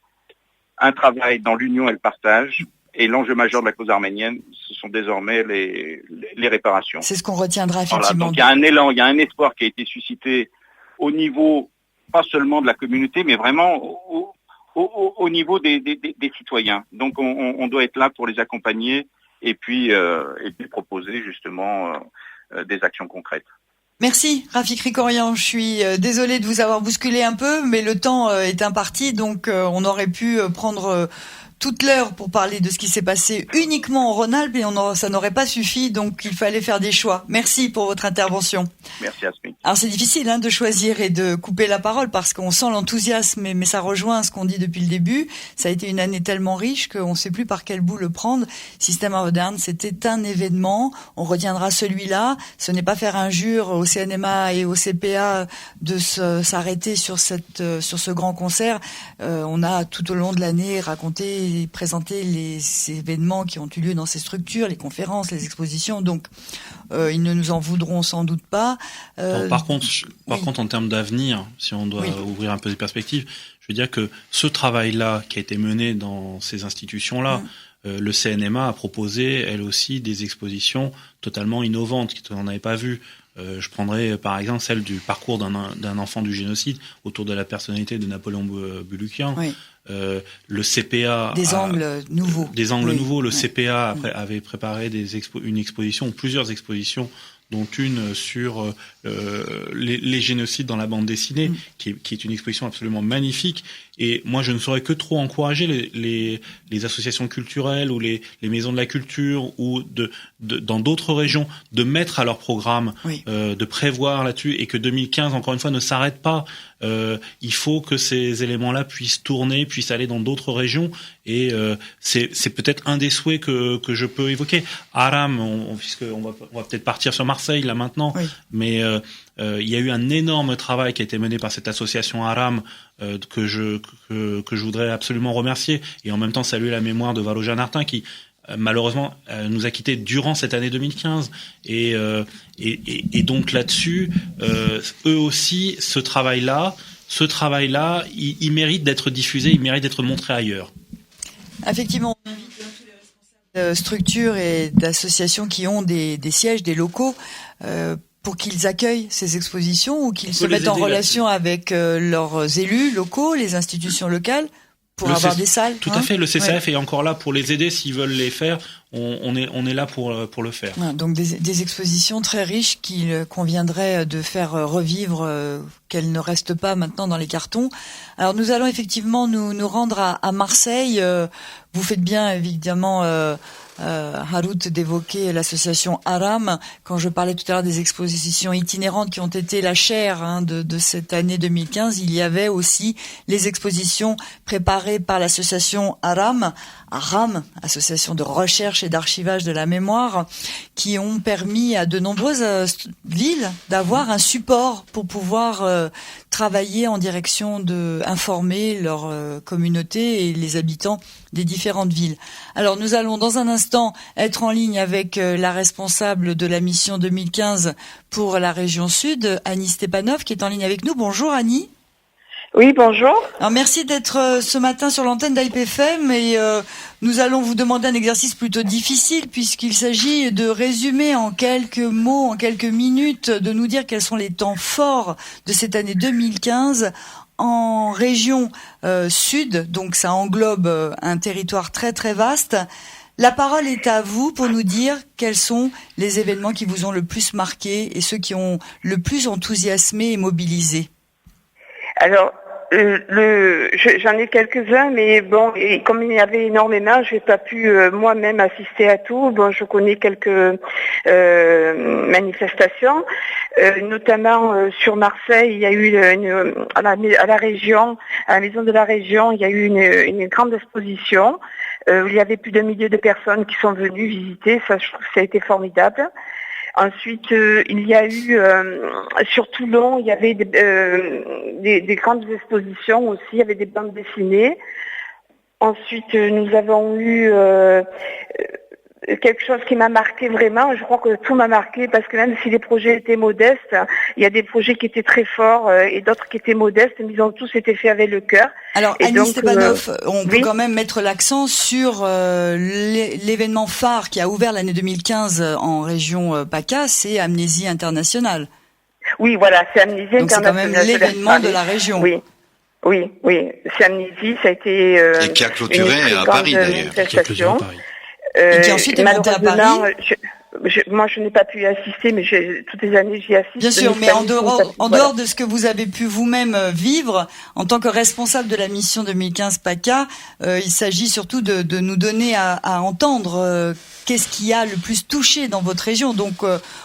un travail dans l'union et le partage, et l'enjeu majeur de la cause arménienne, ce sont désormais les réparations. C'est ce qu'on retiendra Voilà, effectivement. donc il y a un élan, il y a un espoir qui a été suscité au niveau, pas seulement de la communauté, mais vraiment au niveau des citoyens. Donc on doit être là pour les accompagner et puis proposer justement des actions concrètes. Merci Rafik Krikorian, je suis désolée de vous avoir bousculé un peu, mais le temps est imparti, donc on aurait pu prendre toute l'heure pour parler de ce qui s'est passé uniquement en Rhône-Alpes et ça n'aurait pas suffi, donc il fallait faire des choix. Merci pour votre intervention. Merci Asmi. Alors c'est difficile de choisir et de couper la parole parce qu'on sent l'enthousiasme, mais ça rejoint ce qu'on dit depuis le début. Ça a été une année tellement riche qu'on ne sait plus par quel bout le prendre. Système of a Down, c'était un événement. On retiendra celui-là. Ce n'est pas faire injure au CNMA et au CPA de s'arrêter sur ce grand concert. On a tout au long de l'année raconté et présenté les événements qui ont eu lieu dans ces structures, les conférences, les expositions. Donc ils ne nous en voudront sans doute pas. Par contre, en termes d'avenir, si on doit ouvrir un peu des perspectives, je veux dire que ce travail-là qui a été mené dans ces institutions-là, le CNMA a proposé, elle aussi, des expositions totalement innovantes qu'on n'avait pas vues. Je prendrais par exemple celle du parcours d'un enfant du génocide autour de la personnalité de Napoléon Bulukian. Oui. Le CPA des angles nouveaux. Le CPA avait préparé une exposition, plusieurs expositions, dont une sur les génocides dans la bande dessinée, qui est une exposition absolument magnifique. Et moi, je ne saurais que trop encourager les associations culturelles ou les maisons de la culture ou dans d'autres régions de mettre à leur programme, de prévoir là-dessus, et que 2015, encore une fois, ne s'arrête pas. Il faut que ces éléments-là puissent tourner, puissent aller dans d'autres régions, et c'est peut-être un des souhaits que je peux évoquer. Aram, puisqu'on va peut-être partir sur Marseille là maintenant, mais il y a eu un énorme travail qui a été mené par cette association Aram que je voudrais absolument remercier, et en même temps saluer la mémoire de Valojan Artin qui malheureusement nous a quittés durant cette année 2015, et donc là-dessus eux aussi ce travail-là il mérite d'être diffusé, il mérite d'être montré ailleurs. Effectivement, on invite tous les responsables de structures et d'associations qui ont des sièges, des locaux, pour qu'ils accueillent ces expositions ou qu'ils se mettent en relation avec leurs élus locaux, les institutions locales, pour avoir des salles. Tout à fait, le CCF est encore là pour les aider s'ils veulent les faire. On est là pour le faire. Donc des expositions très riches qu'il conviendrait de faire revivre, qu'elles ne restent pas maintenant dans les cartons. Alors nous allons effectivement nous rendre à Marseille. Vous faites bien évidemment Harout d'évoquer l'association Aram. Quand je parlais tout à l'heure des expositions itinérantes qui ont été la chair de cette année 2015, il y avait aussi les expositions préparées par l'association Aram, association de recherche et d'archivage de la mémoire, qui ont permis à de nombreuses villes d'avoir un support pour pouvoir travailler en direction de informer leur communauté et les habitants des différentes villes. Alors nous allons dans un instant être en ligne avec la responsable de la mission 2015 pour la région Sud, Annie Stepanov, qui est en ligne avec nous. Bonjour Annie. Oui, bonjour. Alors merci d'être ce matin sur l'antenne d'AIPFM, et nous allons vous demander un exercice plutôt difficile puisqu'il s'agit de résumer en quelques mots, en quelques minutes, de nous dire quels sont les temps forts de cette année 2015 en région sud, donc ça englobe un territoire très très vaste. La parole est à vous pour nous dire quels sont les événements qui vous ont le plus marqué et ceux qui ont le plus enthousiasmé et mobilisé. Alors, j'en ai quelques-uns, mais bon, et comme il y avait énormément, j'ai pas pu moi-même assister à tout. Bon, je connais quelques manifestations, notamment sur Marseille. Il y a eu à la région, à la maison de la région, il y a eu une grande exposition où il y avait plus d'1 million de personnes qui sont venues visiter. Ça, je trouve que ça a été formidable. Ensuite, il y a eu sur Toulon, il y avait des grandes expositions aussi, il y avait des bandes dessinées. Ensuite, nous avons eu quelque chose qui m'a marqué vraiment. Je crois que tout m'a marqué parce que même si les projets étaient modestes, il y a des projets qui étaient très forts et d'autres qui étaient modestes, mais ils ont tous été faits avec le cœur. Alors, Et Annie donc, Stepanov, on peut oui. quand même mettre l'accent sur l'événement phare qui a ouvert l'année 2015 en région PACA, c'est Amnésie Internationale. Oui, voilà, c'est Amnésie Donc c'est quand même Internationale. l'événement de la région. Oui. Oui, c'est Amnésie, ça a été Et qui a clôturé une très à grande Paris, d'ailleurs. manifestation. Et qui ensuite est monté à Paris. Malheureusement, moi, je n'ai pas pu y assister, mais toutes les années, j'y assiste. Bien sûr, mais en dehors de ce que vous avez pu vous-même vivre, en tant que responsable de la mission 2015 PACA, il s'agit surtout de nous donner à entendre qu'est-ce qui a le plus touché dans votre région. Donc,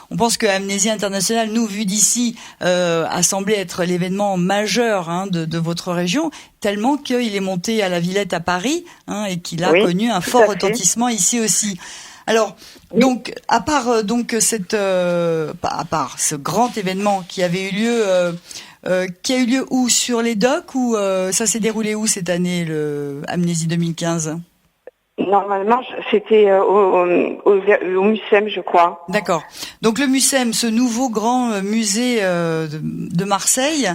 on pense que Amnésie Internationale, nous, vu d'ici, a semblé être l'événement majeur de votre région, tellement qu'il est monté à la Villette à Paris et qu'il a connu un fort retentissement ici aussi. Alors, donc, à part donc à part ce grand événement qui avait eu lieu, qui a eu lieu où, sur les docks, ou ça s'est déroulé où cette année, le Amnésie 2015? Normalement, c'était au MUSEM, je crois. D'accord. Donc le MUSEM, ce nouveau grand musée de Marseille,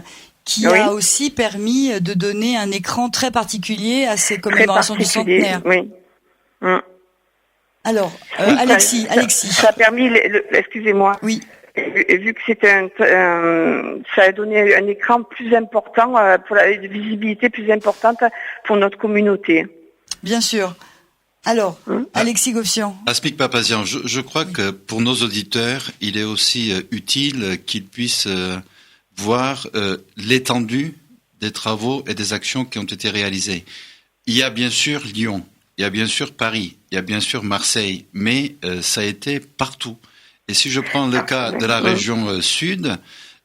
qui a aussi permis de donner un écran très particulier à ces commémorations du centenaire. Oui. Alors, Alexis. Ça a permis, excusez-moi. Oui. Vu que c'était ça a donné un écran plus important, pour la visibilité plus importante pour notre communauté. Bien sûr. Alors, Alexis Goffsian. Asmik Papazian, je crois que pour nos auditeurs, il est aussi utile qu'ils puissent voir l'étendue des travaux et des actions qui ont été réalisées. Il y a bien sûr Lyon, il y a bien sûr Paris, il y a bien sûr Marseille, mais ça a été partout. Et si je prends le cas de la région sud,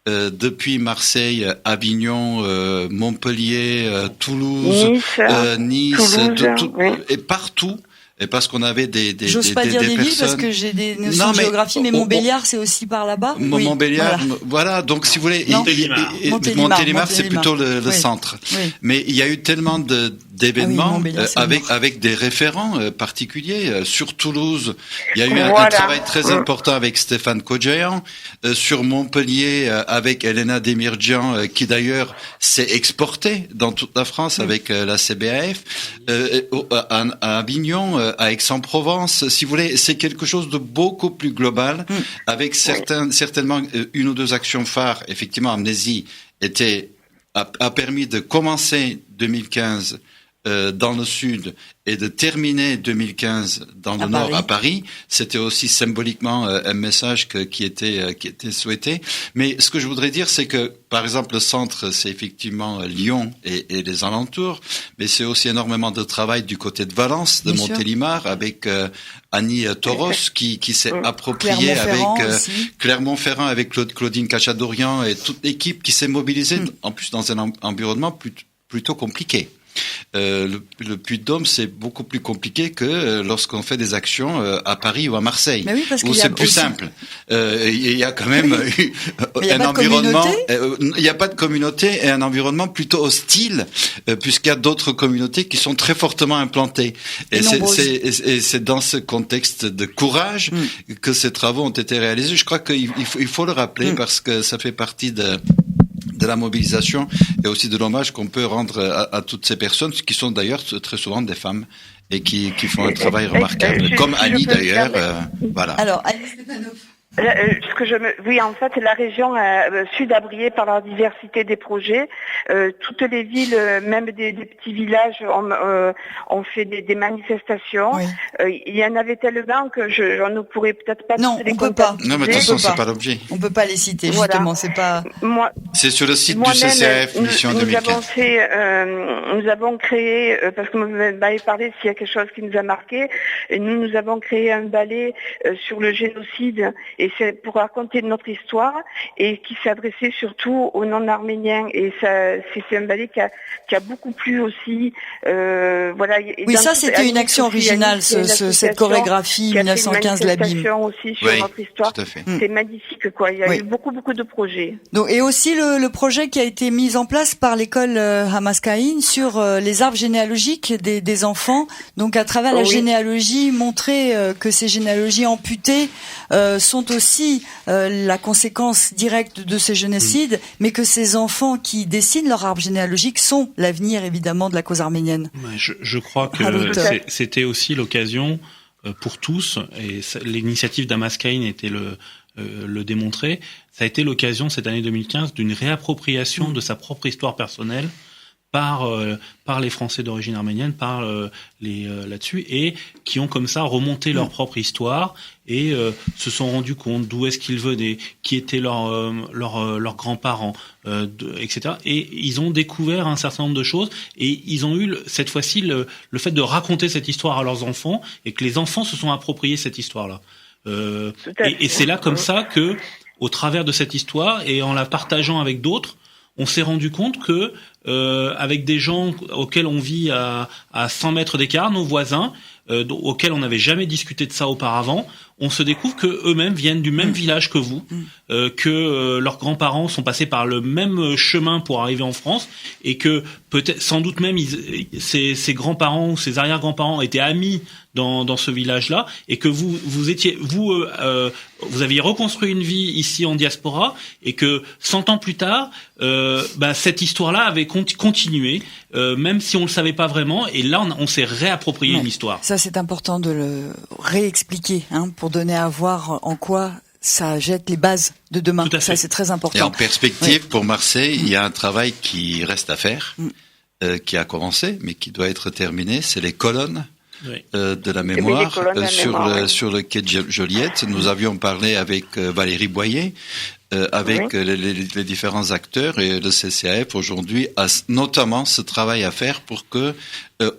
depuis Marseille, Avignon, Montpellier, Toulouse, Nice, et partout. Et parce qu'on avait J'ose pas dire des villes parce que j'ai des notions de géographie, mais Montbéliard, c'est aussi par là-bas. Montbéliard, voilà. Donc, si vous voulez, Montélimar, c'est plutôt le centre. Oui. Mais il y a eu tellement d'événements avec des référents particuliers. Sur Toulouse, il y a eu un travail très important avec Stéphane Kodjayan. Sur Montpellier, avec Elena Demirjian, qui d'ailleurs s'est exportée dans toute la France avec la CBAF. À Avignon, à Aix-en-Provence, si vous voulez, c'est quelque chose de beaucoup plus global, avec certainement une ou deux actions phares. Effectivement, Amnésie a permis de commencer 2015 dans le sud et de terminer 2015 dans le nord à Paris. C'était aussi symboliquement un message qui était souhaité. Mais ce que je voudrais dire, c'est que, par exemple, le centre, c'est effectivement Lyon et les alentours, mais c'est aussi énormément de travail du côté de Valence, de Montélimar, avec Annie Toros, qui s'est approprié avec Clermont-Ferrand, avec Claudine Cachadorian et toute l'équipe qui s'est mobilisée, en plus dans un environnement plutôt compliqué. Le Puy-de-Dôme, c'est beaucoup plus compliqué que lorsqu'on fait des actions à Paris ou à Marseille, où c'est plus simple. Il y a quand même un environnement. Il n'y a pas de communauté et un environnement plutôt hostile, puisqu'il y a d'autres communautés qui sont très fortement implantées. Et c'est dans ce contexte de courage que ces travaux ont été réalisés. Je crois qu'il faut le rappeler parce que ça fait partie de la mobilisation et aussi de l'hommage qu'on peut rendre à toutes ces personnes qui sont d'ailleurs très souvent des femmes et qui font un travail remarquable, comme Annie d'ailleurs. Voilà. Alors, Annie Stepanov. Oui, en fait, la région sud a brillé par la diversité des projets. Toutes les villes, même des petits villages, ont fait des manifestations. Il y en avait tellement que on ne pourrait peut-être pas tous les comptabiliser. Non, mais de toute façon, c'est pas l'objet. On peut pas les citer, justement. C'est pas. C'est sur le site du CCF, mission 2015. Nous avons créé, parce que vous m'avez parlé s'il y a quelque chose qui nous a marqué, nous avons créé un ballet sur le génocide et et c'est pour raconter notre histoire et qui s'est adressé surtout aux non-arméniens. Et ça, c'est un ballet qui a beaucoup plu aussi. Voilà. Et oui, ça c'était une action originale, cette chorégraphie 1915 l'abîme. Aussi sur notre histoire. Tout à fait. C'est magnifique, quoi. Il y a eu beaucoup de projets. Donc, et aussi le projet qui a été mis en place par l'école Hamaskaïn sur les arbres généalogiques des enfants. Donc à travers la généalogie, montrer que ces généalogies amputées sont aussi la conséquence directe de ces génocides, mais que ces enfants qui dessinent leur arbre généalogique sont l'avenir évidemment de la cause arménienne. Je crois que c'était aussi l'occasion pour tous, et l'initiative d'Hamaskaïn était le démontrer, ça a été l'occasion cette année 2015 d'une réappropriation de sa propre histoire personnelle par les Français d'origine arménienne, par là-dessus, et qui ont comme ça remonté leur propre histoire et se sont rendus compte d'où est-ce qu'ils venaient, qui étaient leurs grands-parents, etc. Et ils ont découvert un certain nombre de choses, et ils ont eu cette fois-ci le fait de raconter cette histoire à leurs enfants, et que les enfants se sont appropriés cette histoire-là. Et c'est là comme ça que, au travers de cette histoire et en la partageant avec d'autres, on s'est rendu compte que avec des gens auxquels on vit à 100 mètres d'écart, nos voisins, auxquels on n'avait jamais discuté de ça auparavant, on se découvre que eux-mêmes viennent du même village que vous, que leurs grands-parents sont passés par le même chemin pour arriver en France, et que peut-être, sans doute même, ces grands-parents ou ces arrière-grands-parents étaient amis dans ce village-là, et que vous aviez reconstruit une vie ici en diaspora, et que 100 ans plus tard, cette histoire-là avait continué, même si on le savait pas vraiment, et là on s'est réapproprié une histoire. Ça c'est important de le réexpliquer, pour donner à voir en quoi ça jette les bases de demain. Ça c'est très important. Et en perspective, pour Marseille, il y a un travail qui reste à faire, qui a commencé, mais qui doit être terminé, c'est les colonnes. De la mémoire sur le quai de Joliette. Nous avions parlé avec Valérie Boyer, avec les différents acteurs, et le CCAF aujourd'hui a notamment ce travail à faire pour que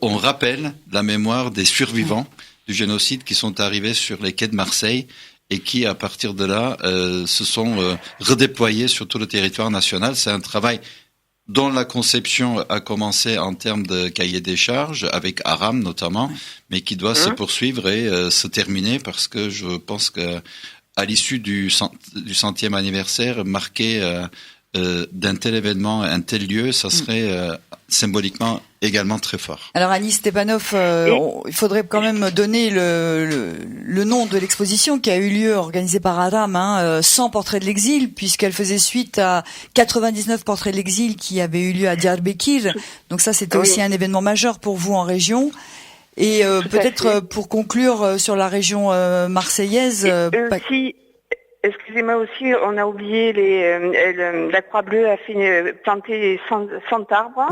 on rappelle la mémoire des survivants du génocide qui sont arrivés sur les quais de Marseille et qui, à partir de là, se sont redéployés sur tout le territoire national. C'est un travail dont la conception a commencé en termes de cahier des charges, avec Aram notamment, mais qui doit se poursuivre et se terminer, parce que je pense que à l'issue du 100e anniversaire, marqué d'un tel événement, un tel lieu, ça serait symboliquement également très fort. Alors Anis Stepanov, il faudrait quand même donner le nom de l'exposition qui a eu lieu, organisée par Aram, 100 portraits de l'exil, puisqu'elle faisait suite à 99 portraits de l'exil qui avaient eu lieu à Diyarbakir. Donc ça, c'était aussi un événement majeur pour vous en région. Et peut-être pour conclure sur la région marseillaise... Excusez-moi aussi, on a oublié la Croix-Bleue a planté 100 arbres,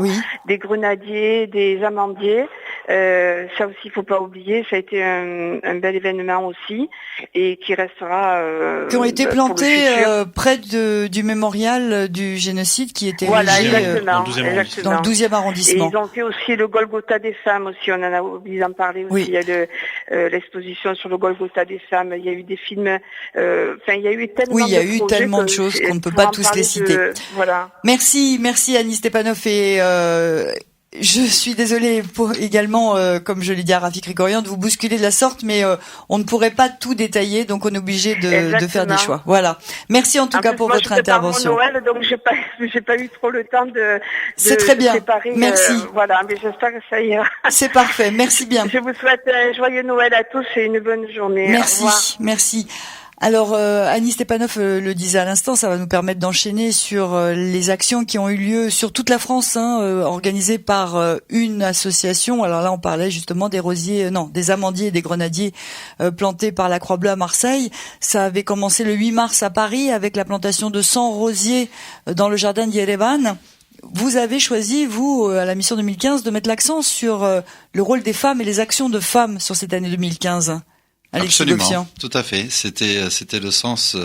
des grenadiers, des amandiers. Ça aussi, il faut pas oublier. Ça a été un bel événement aussi, et qui restera. Qui ont été plantés près du mémorial du génocide qui était érigé dans le 12e arrondissement. Et ils ont fait aussi le Golgotha des femmes aussi. On en a oublié d'en parler aussi. Il y a l'exposition sur le Golgotha des femmes. Il y a eu des films. Il y a eu tellement de choses qu'on ne peut pas tous les citer. Merci Anis Stepanov, et je suis désolée également, comme je l'ai dit à Rafik Krikorian, de vous bousculer de la sorte, mais on ne pourrait pas tout détailler, donc on est obligé de faire des choix. Voilà. Merci en tout cas pour votre intervention. Noël, donc j'ai pas eu trop le temps de c'est très bien. Séparer, merci. Mais j'espère que ça ira. C'est parfait. Merci bien. Je vous souhaite un joyeux Noël à tous et une bonne journée. Merci. Alors, Anis Stepanov le disait à l'instant, ça va nous permettre d'enchaîner sur les actions qui ont eu lieu sur toute la France, organisées par une association. Alors là, on parlait justement des amandiers et des grenadiers plantés par la Croix-Bleue à Marseille. Ça avait commencé le 8 mars à Paris avec la plantation de 100 rosiers dans le jardin d'Yerevan. Vous avez choisi, vous, à la mission 2015, de mettre l'accent sur le rôle des femmes et les actions de femmes sur cette année 2015. Absolument, tout à fait. C'était le sens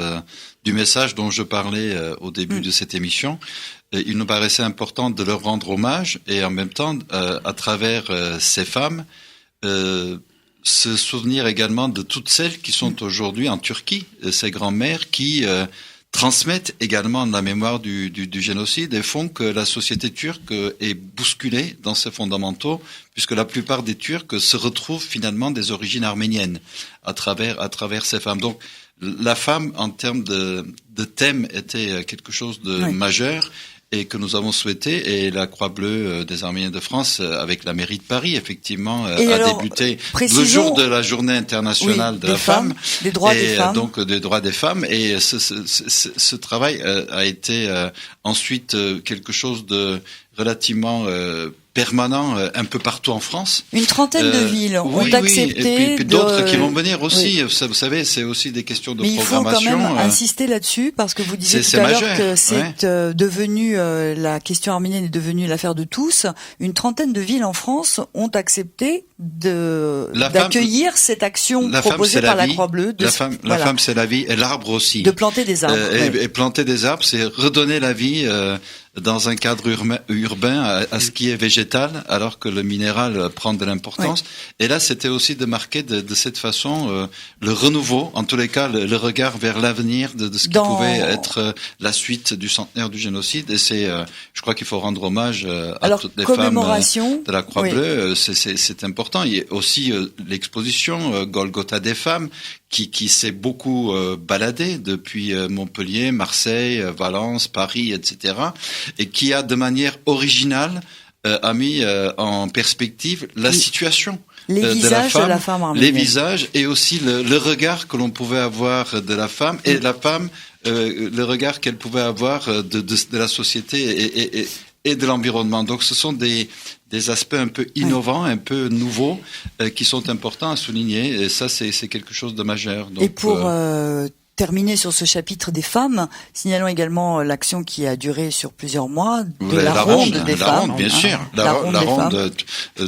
du message dont je parlais au début de cette émission. Il nous paraissait important de leur rendre hommage, et en même temps, à travers ces femmes, se souvenir également de toutes celles qui sont aujourd'hui en Turquie, ces grands-mères qui transmettent également la mémoire du génocide et font que la société turque est bousculée dans ses fondamentaux, puisque la plupart des Turcs se retrouvent finalement des origines arméniennes à travers ces femmes. Donc la femme, en termes de thème, était quelque chose de majeur et que nous avons souhaité. Et la Croix Bleue des Arméniens de France, avec la mairie de Paris, effectivement, a débuté le jour de la Journée internationale de la femme, des droits des femmes. Donc des droits des femmes. Et ce travail a été ensuite quelque chose de relativement permanent un peu partout en France. Une trentaine de villes ont accepté. Et puis d'autres qui vont venir aussi. Vous savez, c'est aussi des questions de programmation. Mais il faut quand même insister là-dessus, parce que vous disiez tout à l'heure que c'est devenu, la question arménienne est devenue l'affaire de tous. Une trentaine de villes en France ont accepté d'accueillir cette action proposée par la Croix-Bleue. La femme, c'est la vie, et l'arbre aussi. De planter des arbres. Et planter des arbres, c'est redonner la vie dans un cadre urbain à ce qui est végétal, alors que le minéral prend de l'importance. Et là, c'était aussi de marquer de cette façon le renouveau, en tous les cas, le regard vers l'avenir de ce qui pouvait être la suite du centenaire du génocide. Et c'est, je crois qu'il faut rendre hommage à toutes les femmes de la Croix-Bleue. C'est important. Il y a aussi l'exposition Golgotha des femmes, qui s'est beaucoup baladé depuis Montpellier, Marseille, Valence, Paris, etc., et qui a de manière originale a mis en perspective la situation de la femme arménienne. Les visages et aussi le regard que l'on pouvait avoir de la femme et la femme, le regard qu'elle pouvait avoir de la société et de l'environnement. Donc ce sont des aspects un peu innovants, un peu nouveaux, qui sont importants à souligner. Et ça, c'est quelque chose de majeur. Donc, et pour terminer sur ce chapitre des femmes, signalons également l'action qui a duré sur plusieurs mois de la ronde des femmes. Ronde, bien sûr. La ronde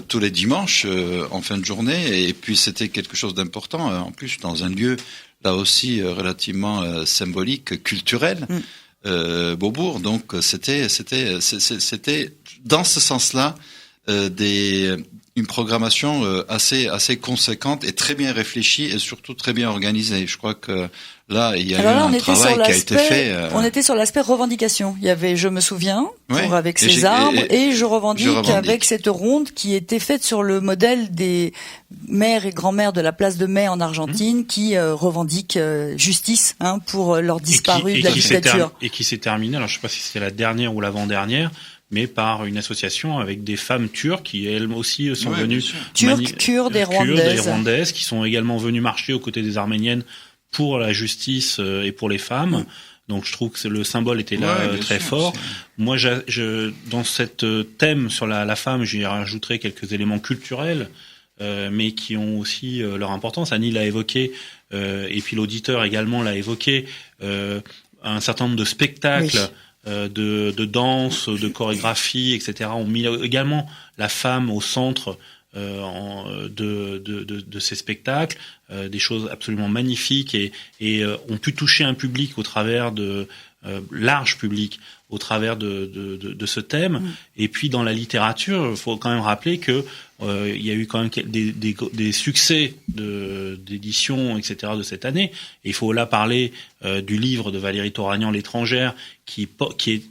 tous les dimanches en fin de journée. Et puis c'était quelque chose d'important, en plus dans un lieu là aussi relativement symbolique, culturel. Beaubourg, donc c'était dans ce sens-là une programmation assez conséquente et très bien réfléchie et surtout très bien organisée. Je crois que là il y a eu un travail qui a été fait. On était sur l'aspect revendication. Il y avait, je me souviens, avec ces arbres, et je revendique avec cette ronde qui était faite sur le modèle des mères et grand-mères de la place de Mai en Argentine qui revendiquent justice pour leurs disparus de la dictature. Et qui s'est terminée, alors je ne sais pas si c'était la dernière ou l'avant-dernière, mais par une association avec des femmes turques qui elles aussi sont venues turques, kurdes et rwandaises qui sont également venues marcher aux côtés des Arméniennes pour la justice et pour les femmes. Donc je trouve que le symbole était là très fort. Moi, dans cette thème sur la femme, j'y rajouterai quelques éléments culturels, mais qui ont aussi leur importance. Annie l'a évoqué, et puis l'auditeur également l'a évoqué. Un certain nombre de spectacles. De danse, de chorégraphie, etc. ont mis également la femme au centre de ces spectacles, des choses absolument magnifiques et ont pu toucher un public au travers large public au travers de ce thème. Et puis dans la littérature, il faut quand même rappeler que il y a eu quand même des succès d'édition, etc. de cette année. Et il faut là parler du livre de Valérie Toragnan, L'étrangère, qui est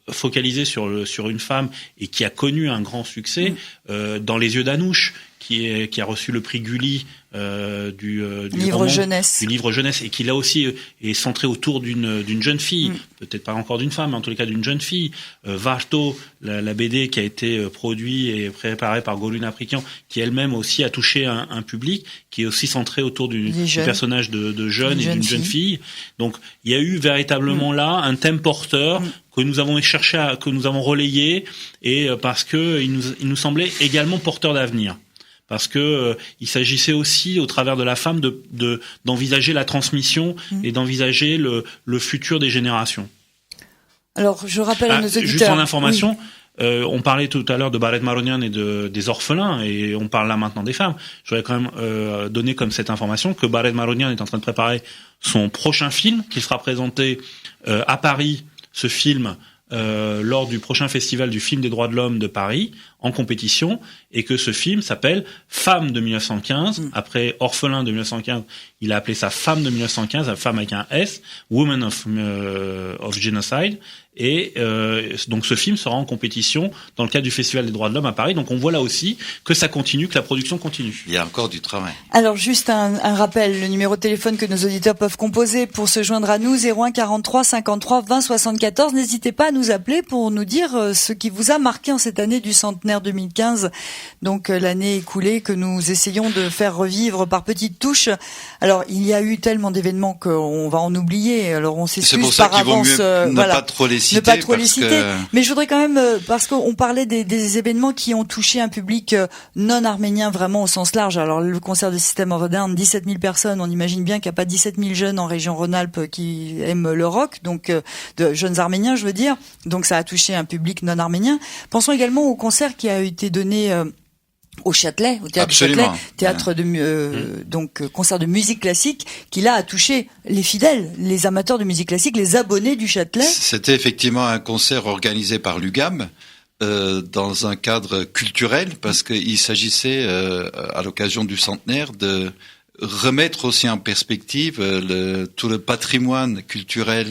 focalisé sur une femme et qui a connu un grand succès. Dans Les yeux d'Anouche, qui a reçu le prix Gulli du livre jeunesse. Du livre jeunesse, et qui là aussi est centré autour d'une jeune fille, peut-être pas encore d'une femme, mais en tous les cas d'une jeune fille. Varto, la BD qui a été produit et préparée par Goluna Prikian, qui elle-même aussi a touché un public, qui est aussi centré autour du personnage de jeune et d'une jeune fille. Donc il y a eu véritablement là un thème porteur que nous avons cherché que nous avons relayé, et parce que il nous semblait également porteur d'avenir. Parce que il s'agissait aussi, au travers de la femme, d'envisager la transmission et d'envisager le futur des générations. Alors, je rappelle à nos auditeurs. Juste en information, on parlait tout à l'heure de Baret Maronian et des orphelins, et on parle là maintenant des femmes. Je voudrais quand même donner comme cette information que Baret Maronian est en train de préparer son prochain film, qui sera présenté à Paris. Ce film lors du prochain festival du film des droits de l'homme de Paris en compétition, et que ce film s'appelle Femme de 1915. Après Orphelin de 1915, il a appelé ça Femme de 1915, la femme avec un S, Woman of Genocide. Et donc ce film sera en compétition dans le cadre du Festival des droits de l'homme à Paris. Donc on voit là aussi que ça continue, que la production continue. Il y a encore du travail. Alors juste un rappel, le numéro de téléphone que nos auditeurs peuvent composer pour se joindre à nous, 01 43 53 20 74. N'hésitez pas à nous appeler pour nous dire ce qui vous a marqué en cette année du centenaire 2015, donc l'année écoulée que nous essayons de faire revivre par petites touches. Alors il y a eu tellement d'événements qu'on va en oublier, alors on s'excuse par avance. C'est pour ça qu'il vaut mieux voilà. pas trop les citer. Ne pas trop les citer, mais je voudrais quand même, parce qu'on parlait des événements qui ont touché un public non arménien vraiment au sens large. Alors le concert de System of a Down, 17 000 personnes, on imagine bien qu'il n'y a pas 17 000 jeunes en région Rhône-Alpes qui aiment le rock, donc de jeunes arméniens je veux dire, donc ça a touché un public non arménien. Pensons également au concert qui a été donné au Châtelet, au théâtre Absolument. du Châtelet, théâtre de donc concert de musique classique qui là a touché les fidèles, les amateurs de musique classique, les abonnés du Châtelet. C'était effectivement un concert organisé par l'UGAM dans un cadre culturel, parce qu'il s'agissait à l'occasion du centenaire de remettre aussi en perspective tout le patrimoine culturel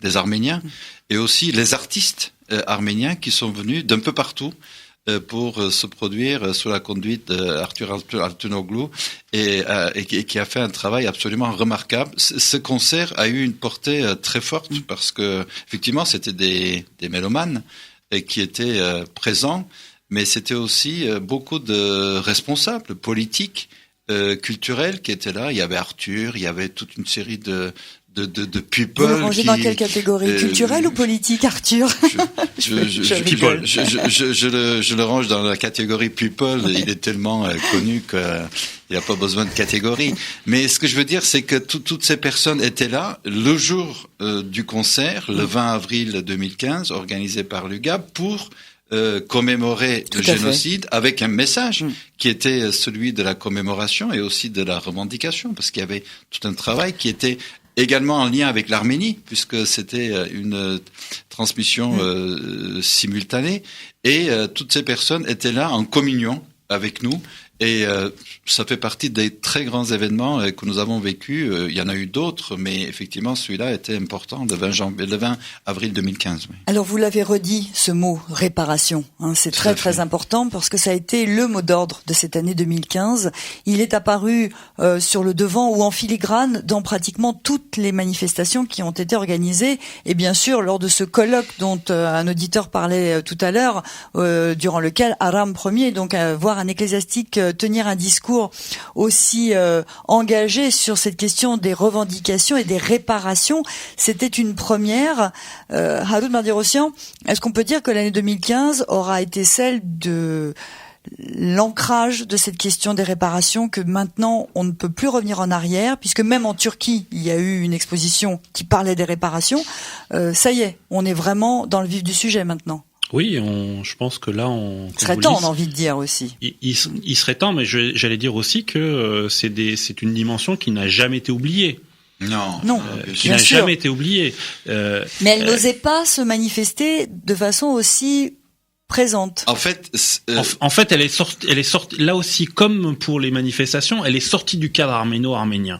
des Arméniens, et aussi les artistes arméniens qui sont venus d'un peu partout pour se produire sous la conduite d'Arthur Altunoglu, et qui a fait un travail absolument remarquable. Ce concert a eu une portée très forte, parce que effectivement c'était des mélomanes qui étaient présents, mais c'était aussi beaucoup de responsables politiques, culturels qui étaient là. Il y avait Arthur, il y avait toute une série de people. Vous le rangez dans quelle catégorie, culturelle ou politique, Arthur? Je le range dans la catégorie people. Il est tellement connu qu'il n'a pas besoin de catégorie. Mais ce que je veux dire, c'est que toutes ces personnes étaient là le jour du concert, le 20 avril 2015, organisé par l'UGAB, pour commémorer le génocide, avec un message qui était celui de la commémoration et aussi de la revendication, parce qu'il y avait tout un travail qui était également en lien avec l'Arménie, puisque c'était une transmission simultanée, et toutes ces personnes étaient là en communion avec nous, et ça fait partie des très grands événements que nous avons vécus. Il y en a eu d'autres, mais effectivement celui-là était important, le 20 avril 2015. Oui. Alors vous l'avez redit, ce mot réparation, c'est très très important, parce que ça a été le mot d'ordre de cette année 2015. Il est apparu sur le devant ou en filigrane dans pratiquement toutes les manifestations qui ont été organisées, et bien sûr lors de ce colloque dont un auditeur parlait tout à l'heure, durant lequel Aram Ier, donc voir un ecclésiastique tenir un discours aussi engagé sur cette question des revendications et des réparations, c'était une première. Haroun Mardirossian, est-ce qu'on peut dire que l'année 2015 aura été celle de l'ancrage de cette question des réparations, que maintenant on ne peut plus revenir en arrière, puisque même en Turquie il y a eu une exposition qui parlait des réparations. Ça y est, on est vraiment dans le vif du sujet maintenant. Oui, je pense que là, il serait temps, on a envie de dire aussi. Il serait temps, mais j'allais dire aussi que c'est une dimension qui n'a jamais été oubliée. Non, qui n'a jamais été oubliée. Mais elle n'osait pas se manifester de façon aussi présente. En fait, elle est sortie. Là aussi, comme pour les manifestations, elle est sortie du cadre arméno-arménien.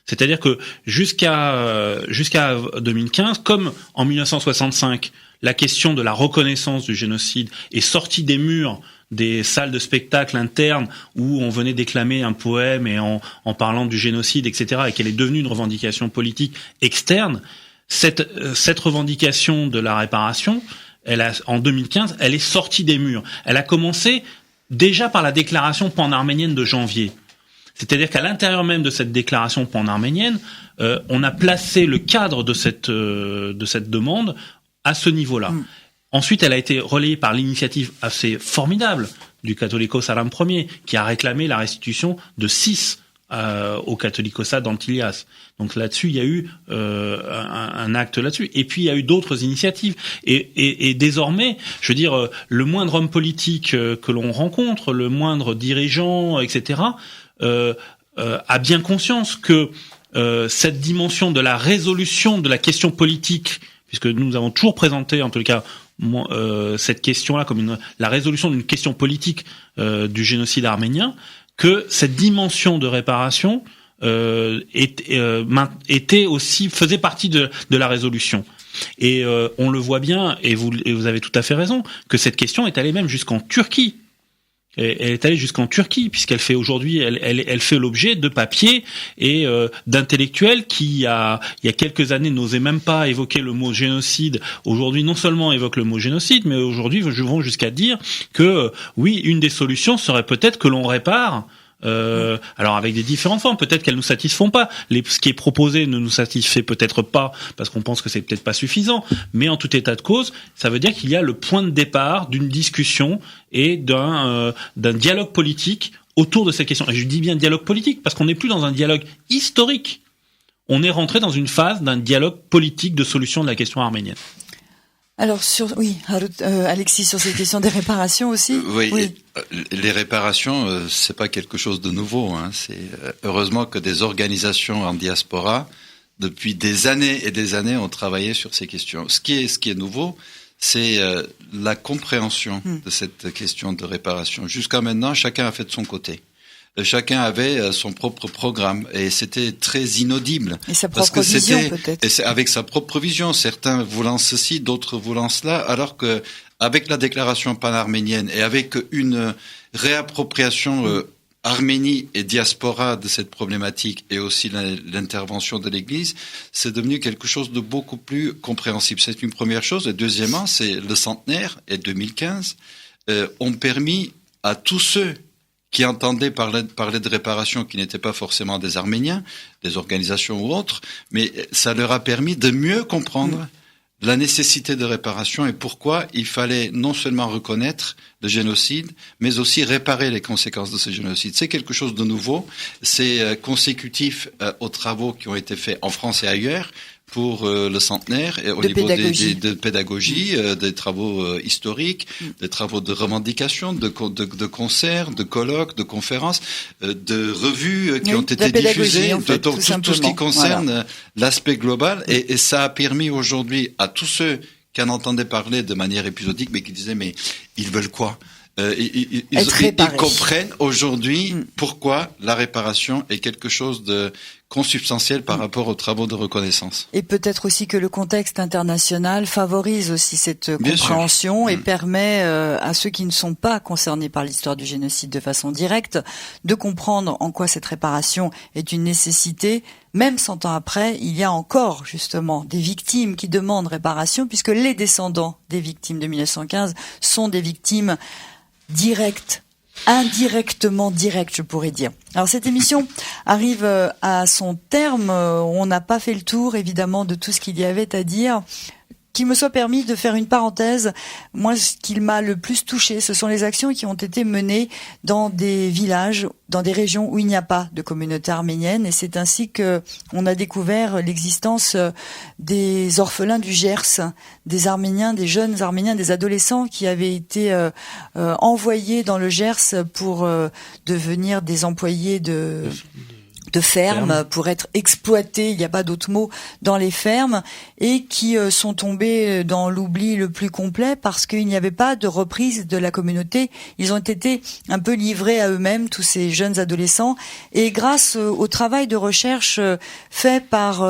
C'est-à-dire que jusqu'à 2015, comme en 1965, la question de la reconnaissance du génocide est sortie des murs des salles de spectacle internes où on venait déclamer un poème et en parlant du génocide, etc., et qu'elle est devenue une revendication politique externe. Cette revendication de la réparation, en 2015, elle est sortie des murs. Elle a commencé déjà par la déclaration pan-arménienne de janvier. C'est-à-dire qu'à l'intérieur même de cette déclaration pan-arménienne, on a placé le cadre de cette demande à ce niveau-là. Ensuite, elle a été relayée par l'initiative assez formidable du Catholicos Aram Ier, qui a réclamé la restitution de 6 au Catholicosat d'Antilias. Donc là-dessus, il y a eu un acte là-dessus. Et puis, il y a eu d'autres initiatives. Et désormais, je veux dire, le moindre homme politique que l'on rencontre, le moindre dirigeant, etc., a bien conscience que cette dimension de la résolution de la question politique, puisque nous avons toujours présenté, en tout cas, cette question-là comme la résolution d'une question politique du génocide arménien, que cette dimension de réparation était aussi, faisait partie de la résolution. Et on le voit bien, et vous avez tout à fait raison, que cette question est allée même jusqu'en Turquie. Elle est allée jusqu'en Turquie, puisqu'elle fait aujourd'hui, elle fait l'objet de papiers et d'intellectuels qui, il y a quelques années, n'osaient même pas évoquer le mot génocide. Aujourd'hui, non seulement évoquent le mot génocide, mais aujourd'hui vont jusqu'à dire que oui, une des solutions serait peut-être que l'on répare. Alors avec des différentes formes, peut-être qu'elles nous satisfont pas. Ce qui est proposé ne nous satisfait peut-être pas parce qu'on pense que c'est peut-être pas suffisant. Mais en tout état de cause, ça veut dire qu'il y a le point de départ d'une discussion et d'un dialogue politique autour de ces questions. Et je dis bien dialogue politique parce qu'on n'est plus dans un dialogue historique. On est rentré dans une phase d'un dialogue politique de solution de la question arménienne. Alors Alexis, sur ces questions des réparations aussi. Oui. Les réparations, c'est pas quelque chose de nouveau. Hein. C'est heureusement que des organisations en diaspora, depuis des années et des années, ont travaillé sur ces questions. Ce qui est nouveau, c'est la compréhension de cette question de réparation. Jusqu'à maintenant, chacun a fait de son côté. Chacun avait son propre programme et c'était très inaudible. Et sa propre vision peut-être. Et c'est avec sa propre vision, certains voulant ceci, d'autres voulant cela, alors que avec la déclaration pan-arménienne et avec une réappropriation Arménie et diaspora de cette problématique et aussi l'intervention de l'Église, c'est devenu quelque chose de beaucoup plus compréhensible. C'est une première chose. Et deuxièmement, c'est le centenaire et 2015 ont permis à tous ceux qui entendaient parler de réparation, qui n'étaient pas forcément des Arméniens, des organisations ou autres, mais ça leur a permis de mieux comprendre la nécessité de réparation et pourquoi il fallait non seulement reconnaître le génocide, mais aussi réparer les conséquences de ce génocide. C'est quelque chose de nouveau, c'est consécutif aux travaux qui ont été faits en France et ailleurs, pour le centenaire et au niveau de pédagogie, des travaux historiques, des travaux de revendication, de concerts, de colloques, de conférences, de revues qui ont été diffusées, tout ce qui concerne l'aspect global. Et ça a permis aujourd'hui à tous ceux qui en entendaient parler de manière épisodique, mais qui disaient mais ils veulent quoi? Ils comprennent aujourd'hui pourquoi la réparation est quelque chose de consubstantiel par rapport aux travaux de reconnaissance. Et peut-être aussi que le contexte international favorise aussi cette compréhension et permet à ceux qui ne sont pas concernés par l'histoire du génocide de façon directe de comprendre en quoi cette réparation est une nécessité. Même 100 ans après, il y a encore justement des victimes qui demandent réparation puisque les descendants des victimes de 1915 sont des victimes directes, indirectement directes, je pourrais dire. Alors cette émission arrive à son terme. On n'a pas fait le tour évidemment de tout ce qu'il y avait à dire. Qu'il me soit permis de faire une parenthèse. Moi, ce qui m'a le plus touché, ce sont les actions qui ont été menées dans des villages, dans des régions où il n'y a pas de communauté arménienne. Et c'est ainsi que on a découvert l'existence des orphelins du Gers, des Arméniens, des jeunes Arméniens, des adolescents qui avaient été envoyés dans le Gers pour devenir des employés de fermes pour être exploités, il n'y a pas d'autre mot, dans les fermes et qui sont tombés dans l'oubli le plus complet parce qu'il n'y avait pas de reprise de la communauté. Ils ont été un peu livrés à eux-mêmes, tous ces jeunes adolescents, et grâce au travail de recherche fait par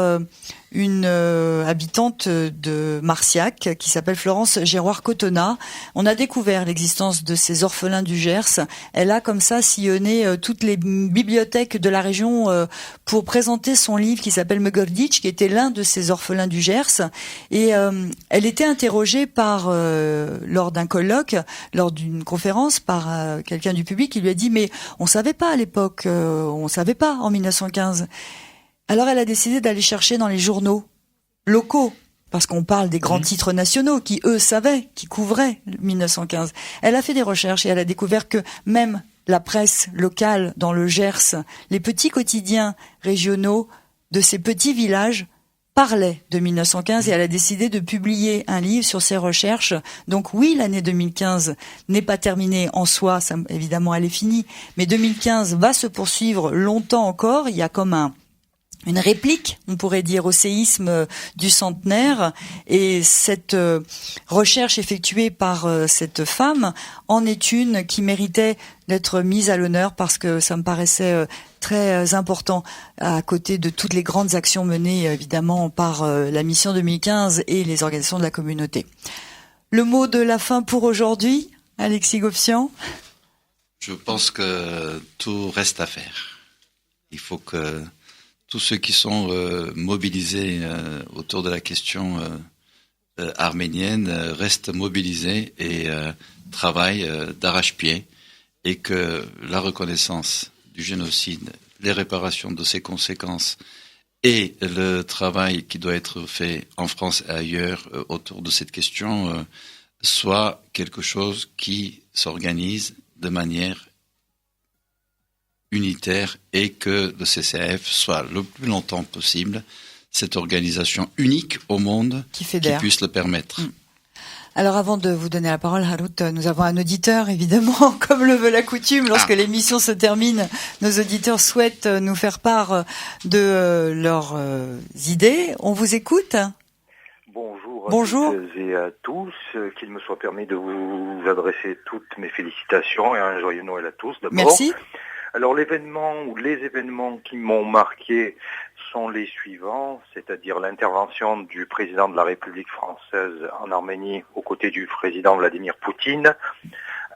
une habitante de Marciac qui s'appelle Florence Géroir-Cotona. On a découvert l'existence de ces orphelins du Gers. Elle a comme ça sillonné toutes les bibliothèques de la région pour présenter son livre qui s'appelle Megordic, qui était l'un de ces orphelins du Gers. Et elle était interrogée lors d'un colloque, lors d'une conférence, par quelqu'un du public qui lui a dit « Mais on savait pas à l'époque, on savait pas en 1915 ». Alors elle a décidé d'aller chercher dans les journaux locaux, parce qu'on parle des grands titres nationaux qui, eux, savaient, qui couvraient 1915. Elle a fait des recherches et elle a découvert que même la presse locale dans le Gers, les petits quotidiens régionaux de ces petits villages parlaient de 1915 et elle a décidé de publier un livre sur ses recherches. Donc oui, l'année 2015 n'est pas terminée en soi, ça, évidemment elle est finie, mais 2015 va se poursuivre longtemps encore. Il y a comme une réplique, on pourrait dire, au séisme du centenaire. Et cette recherche effectuée par cette femme en est une qui méritait d'être mise à l'honneur parce que ça me paraissait très important à côté de toutes les grandes actions menées évidemment par la mission 2015 et les organisations de la communauté. Le mot de la fin pour aujourd'hui, Alexis Goffian? Je pense que tout reste à faire. Il faut que tous ceux qui sont mobilisés autour de la question arménienne restent mobilisés et travaillent d'arrache-pied, et que la reconnaissance du génocide, les réparations de ses conséquences et le travail qui doit être fait en France et ailleurs autour de cette question soit quelque chose qui s'organise de manière unitaire, et que le CCAF soit le plus longtemps possible cette organisation unique au monde qui puisse le permettre. Alors avant de vous donner la parole, Harut, nous avons un auditeur, évidemment, comme le veut la coutume. Lorsque l'émission se termine, nos auditeurs souhaitent nous faire part de leurs idées. On vous écoute. Bonjour à toutes et à tous. Qu'il me soit permis de vous adresser toutes mes félicitations et un joyeux Noël à tous d'abord. Merci. Alors l'événement ou les événements qui m'ont marqué sont les suivants, c'est-à-dire l'intervention du président de la République française en Arménie aux côtés du président Vladimir Poutine,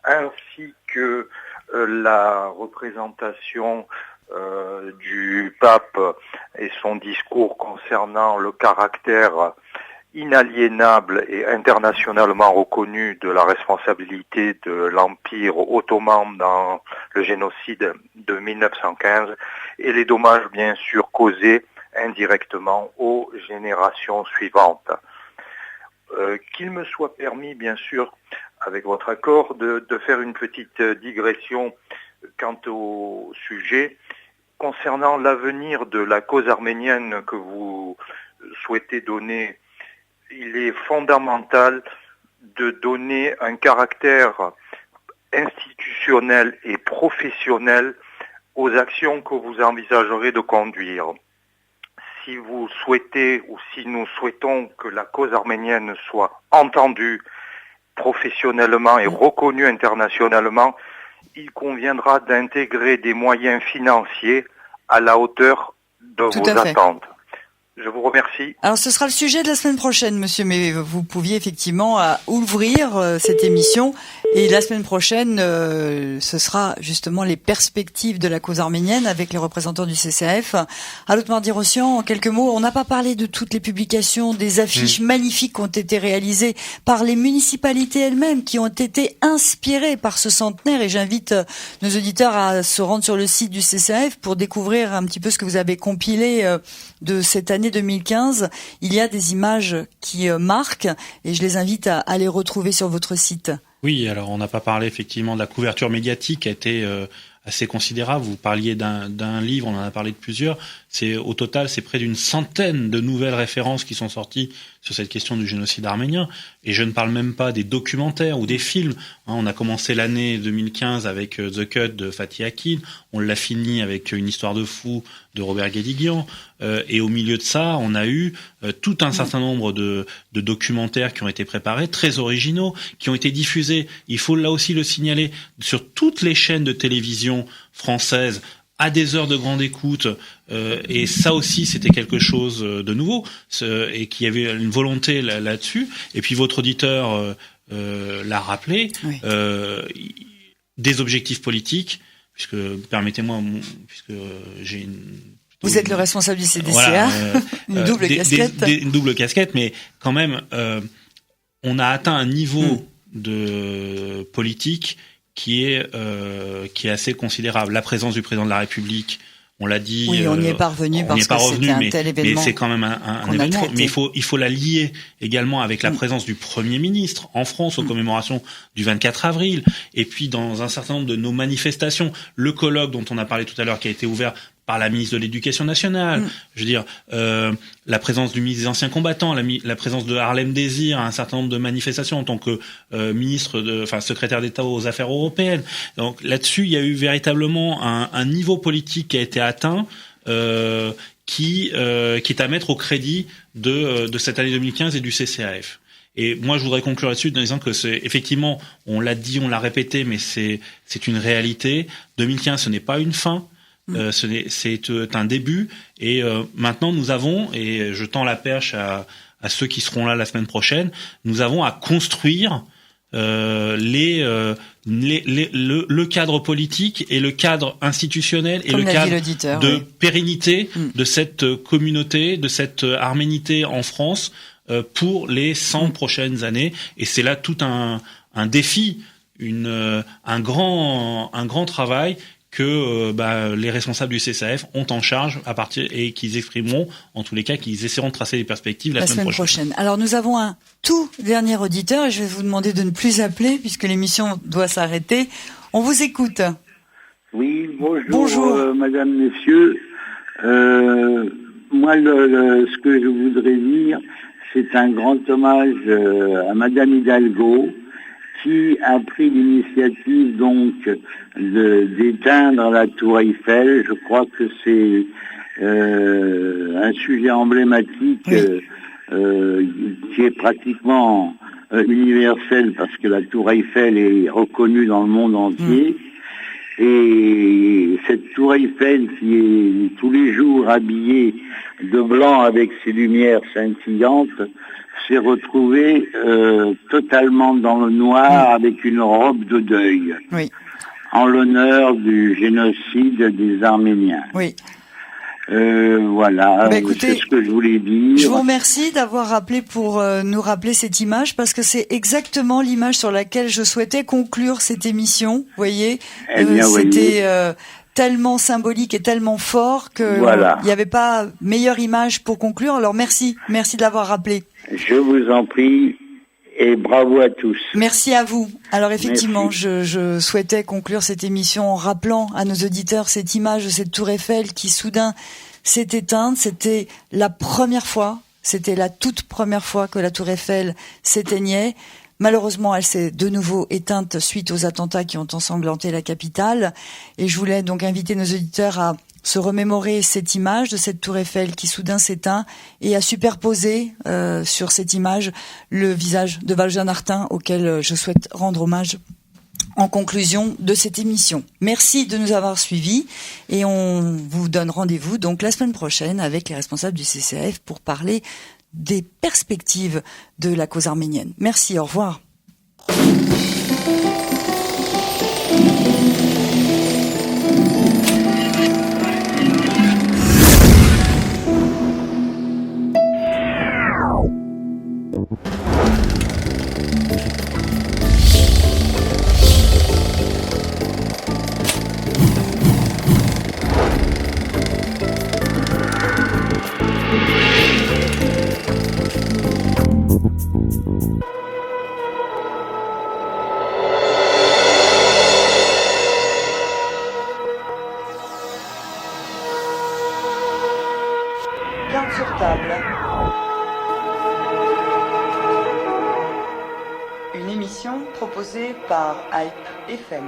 ainsi que la représentation du pape et son discours concernant le caractère inaliénable et internationalement reconnu de la responsabilité de l'Empire ottoman dans le génocide de 1915 et les dommages bien sûr causés indirectement aux générations suivantes. Qu'il me soit permis bien sûr, avec votre accord, de faire une petite digression quant au sujet concernant l'avenir de la cause arménienne que vous souhaitez donner. Il est fondamental de donner un caractère institutionnel et professionnel aux actions que vous envisagerez de conduire. Si vous souhaitez ou si nous souhaitons que la cause arménienne soit entendue professionnellement et reconnue internationalement, il conviendra d'intégrer des moyens financiers à la hauteur de vos attentes. Je vous remercie. Alors ce sera le sujet de la semaine prochaine, monsieur, mais vous pouviez effectivement ouvrir cette émission, et la semaine prochaine, ce sera justement les perspectives de la cause arménienne avec les représentants du CCAF. Harut Mardirosyan, en quelques mots, on n'a pas parlé de toutes les publications, des affiches magnifiques qui ont été réalisées par les municipalités elles-mêmes, qui ont été inspirées par ce centenaire, et j'invite nos auditeurs à se rendre sur le site du CCAF pour découvrir un petit peu ce que vous avez compilé de cette année 2015. Il y a des images qui marquent, et je les invite à les retrouver sur votre site. Oui, alors on n'a pas parlé effectivement de la couverture médiatique qui a été assez considérable. Vous parliez d'un livre, on en a parlé de plusieurs. Au total, c'est près d'une centaine de nouvelles références qui sont sorties sur cette question du génocide arménien. Et je ne parle même pas des documentaires ou des films. On a commencé l'année 2015 avec The Cut de Fatih Akin. On l'a fini avec Une histoire de fou de Robert Guédiguian. Et au milieu de ça, on a eu tout un certain nombre de documentaires qui ont été préparés, très originaux, qui ont été diffusés. Il faut là aussi le signaler sur toutes les chaînes de télévision françaises, à des heures de grande écoute, et ça aussi c'était quelque chose de nouveau, et qui avait une volonté là-dessus. Et puis votre auditeur l'a rappelé, oui. Des objectifs politiques, puisque permettez-moi, puisque j'ai une... Vous êtes le responsable du CDCA, voilà, une double casquette. Une double casquette, mais quand même, on a atteint un niveau de politique qui est assez considérable. La présence du président de la République, on l'a dit. Oui, on y est parvenu parce que c'était un tel événement. Mais c'est quand même un événement. Mais il faut la lier également avec la présence du Premier ministre en France aux commémorations du 24 avril. Et puis dans un certain nombre de nos manifestations, le colloque dont on a parlé tout à l'heure qui a été ouvert par la ministre de l'Éducation nationale, je veux dire, la présence du ministre des Anciens Combattants, la présence de Harlem Désir à un certain nombre de manifestations en tant que secrétaire d'État aux affaires européennes. Donc là-dessus, il y a eu véritablement un niveau politique qui a été atteint, qui est à mettre au crédit de cette année 2015 et du CCAF. Et moi, je voudrais conclure là-dessus en disant que c'est effectivement, on l'a dit, on l'a répété, mais c'est une réalité. 2015, ce n'est pas une fin. C'est un début. Et maintenant, nous avons, et je tends la perche à ceux qui seront là la semaine prochaine, nous avons à construire le cadre politique et le cadre institutionnel et comme le cadre de oui. pérennité de cette communauté, de cette arménité en France pour les 100 prochaines années. Et c'est là tout un défi, un grand travail que les responsables du CCAF ont en charge à partir et qu'ils exprimeront, en tous les cas, qu'ils essaieront de tracer des perspectives la semaine prochaine. Alors nous avons un tout dernier auditeur et je vais vous demander de ne plus appeler puisque l'émission doit s'arrêter. On vous écoute. Oui, bonjour. Madame, messieurs. Moi, ce que je voudrais dire, c'est un grand hommage à Madame Hidalgo, qui a pris l'initiative donc d'éteindre la tour Eiffel. Je crois que c'est un sujet emblématique qui est pratiquement universel parce que la tour Eiffel est reconnue dans le monde entier. Et cette tour Eiffel qui est tous les jours habillée de blanc avec ses lumières scintillantes s'est retrouvée totalement dans le noir avec une robe de deuil en l'honneur du génocide des Arméniens. Oui. Voilà, écoutez, c'est ce que je voulais dire. Je vous remercie d'avoir rappelé pour nous rappeler cette image parce que c'est exactement l'image sur laquelle je souhaitais conclure cette émission. Vous voyez, c'était tellement symbolique et tellement fort que il n'y avait pas meilleure image pour conclure. Alors merci de l'avoir rappelé. Je vous en prie. Et bravo à tous. Merci à vous. Alors effectivement, je souhaitais conclure cette émission en rappelant à nos auditeurs cette image de cette tour Eiffel qui soudain s'est éteinte. C'était la toute première fois que la tour Eiffel s'éteignait. Malheureusement, elle s'est de nouveau éteinte suite aux attentats qui ont ensanglanté la capitale. Et je voulais donc inviter nos auditeurs à se remémorer cette image de cette tour Eiffel qui soudain s'éteint et à superposer sur cette image le visage de Valjean Artin auquel je souhaite rendre hommage en conclusion de cette émission. Merci de nous avoir suivis et on vous donne rendez-vous donc la semaine prochaine avec les responsables du CCAF pour parler des perspectives de la cause arménienne. Merci, au revoir. Carte sur table. Une émission proposée par Hype FM.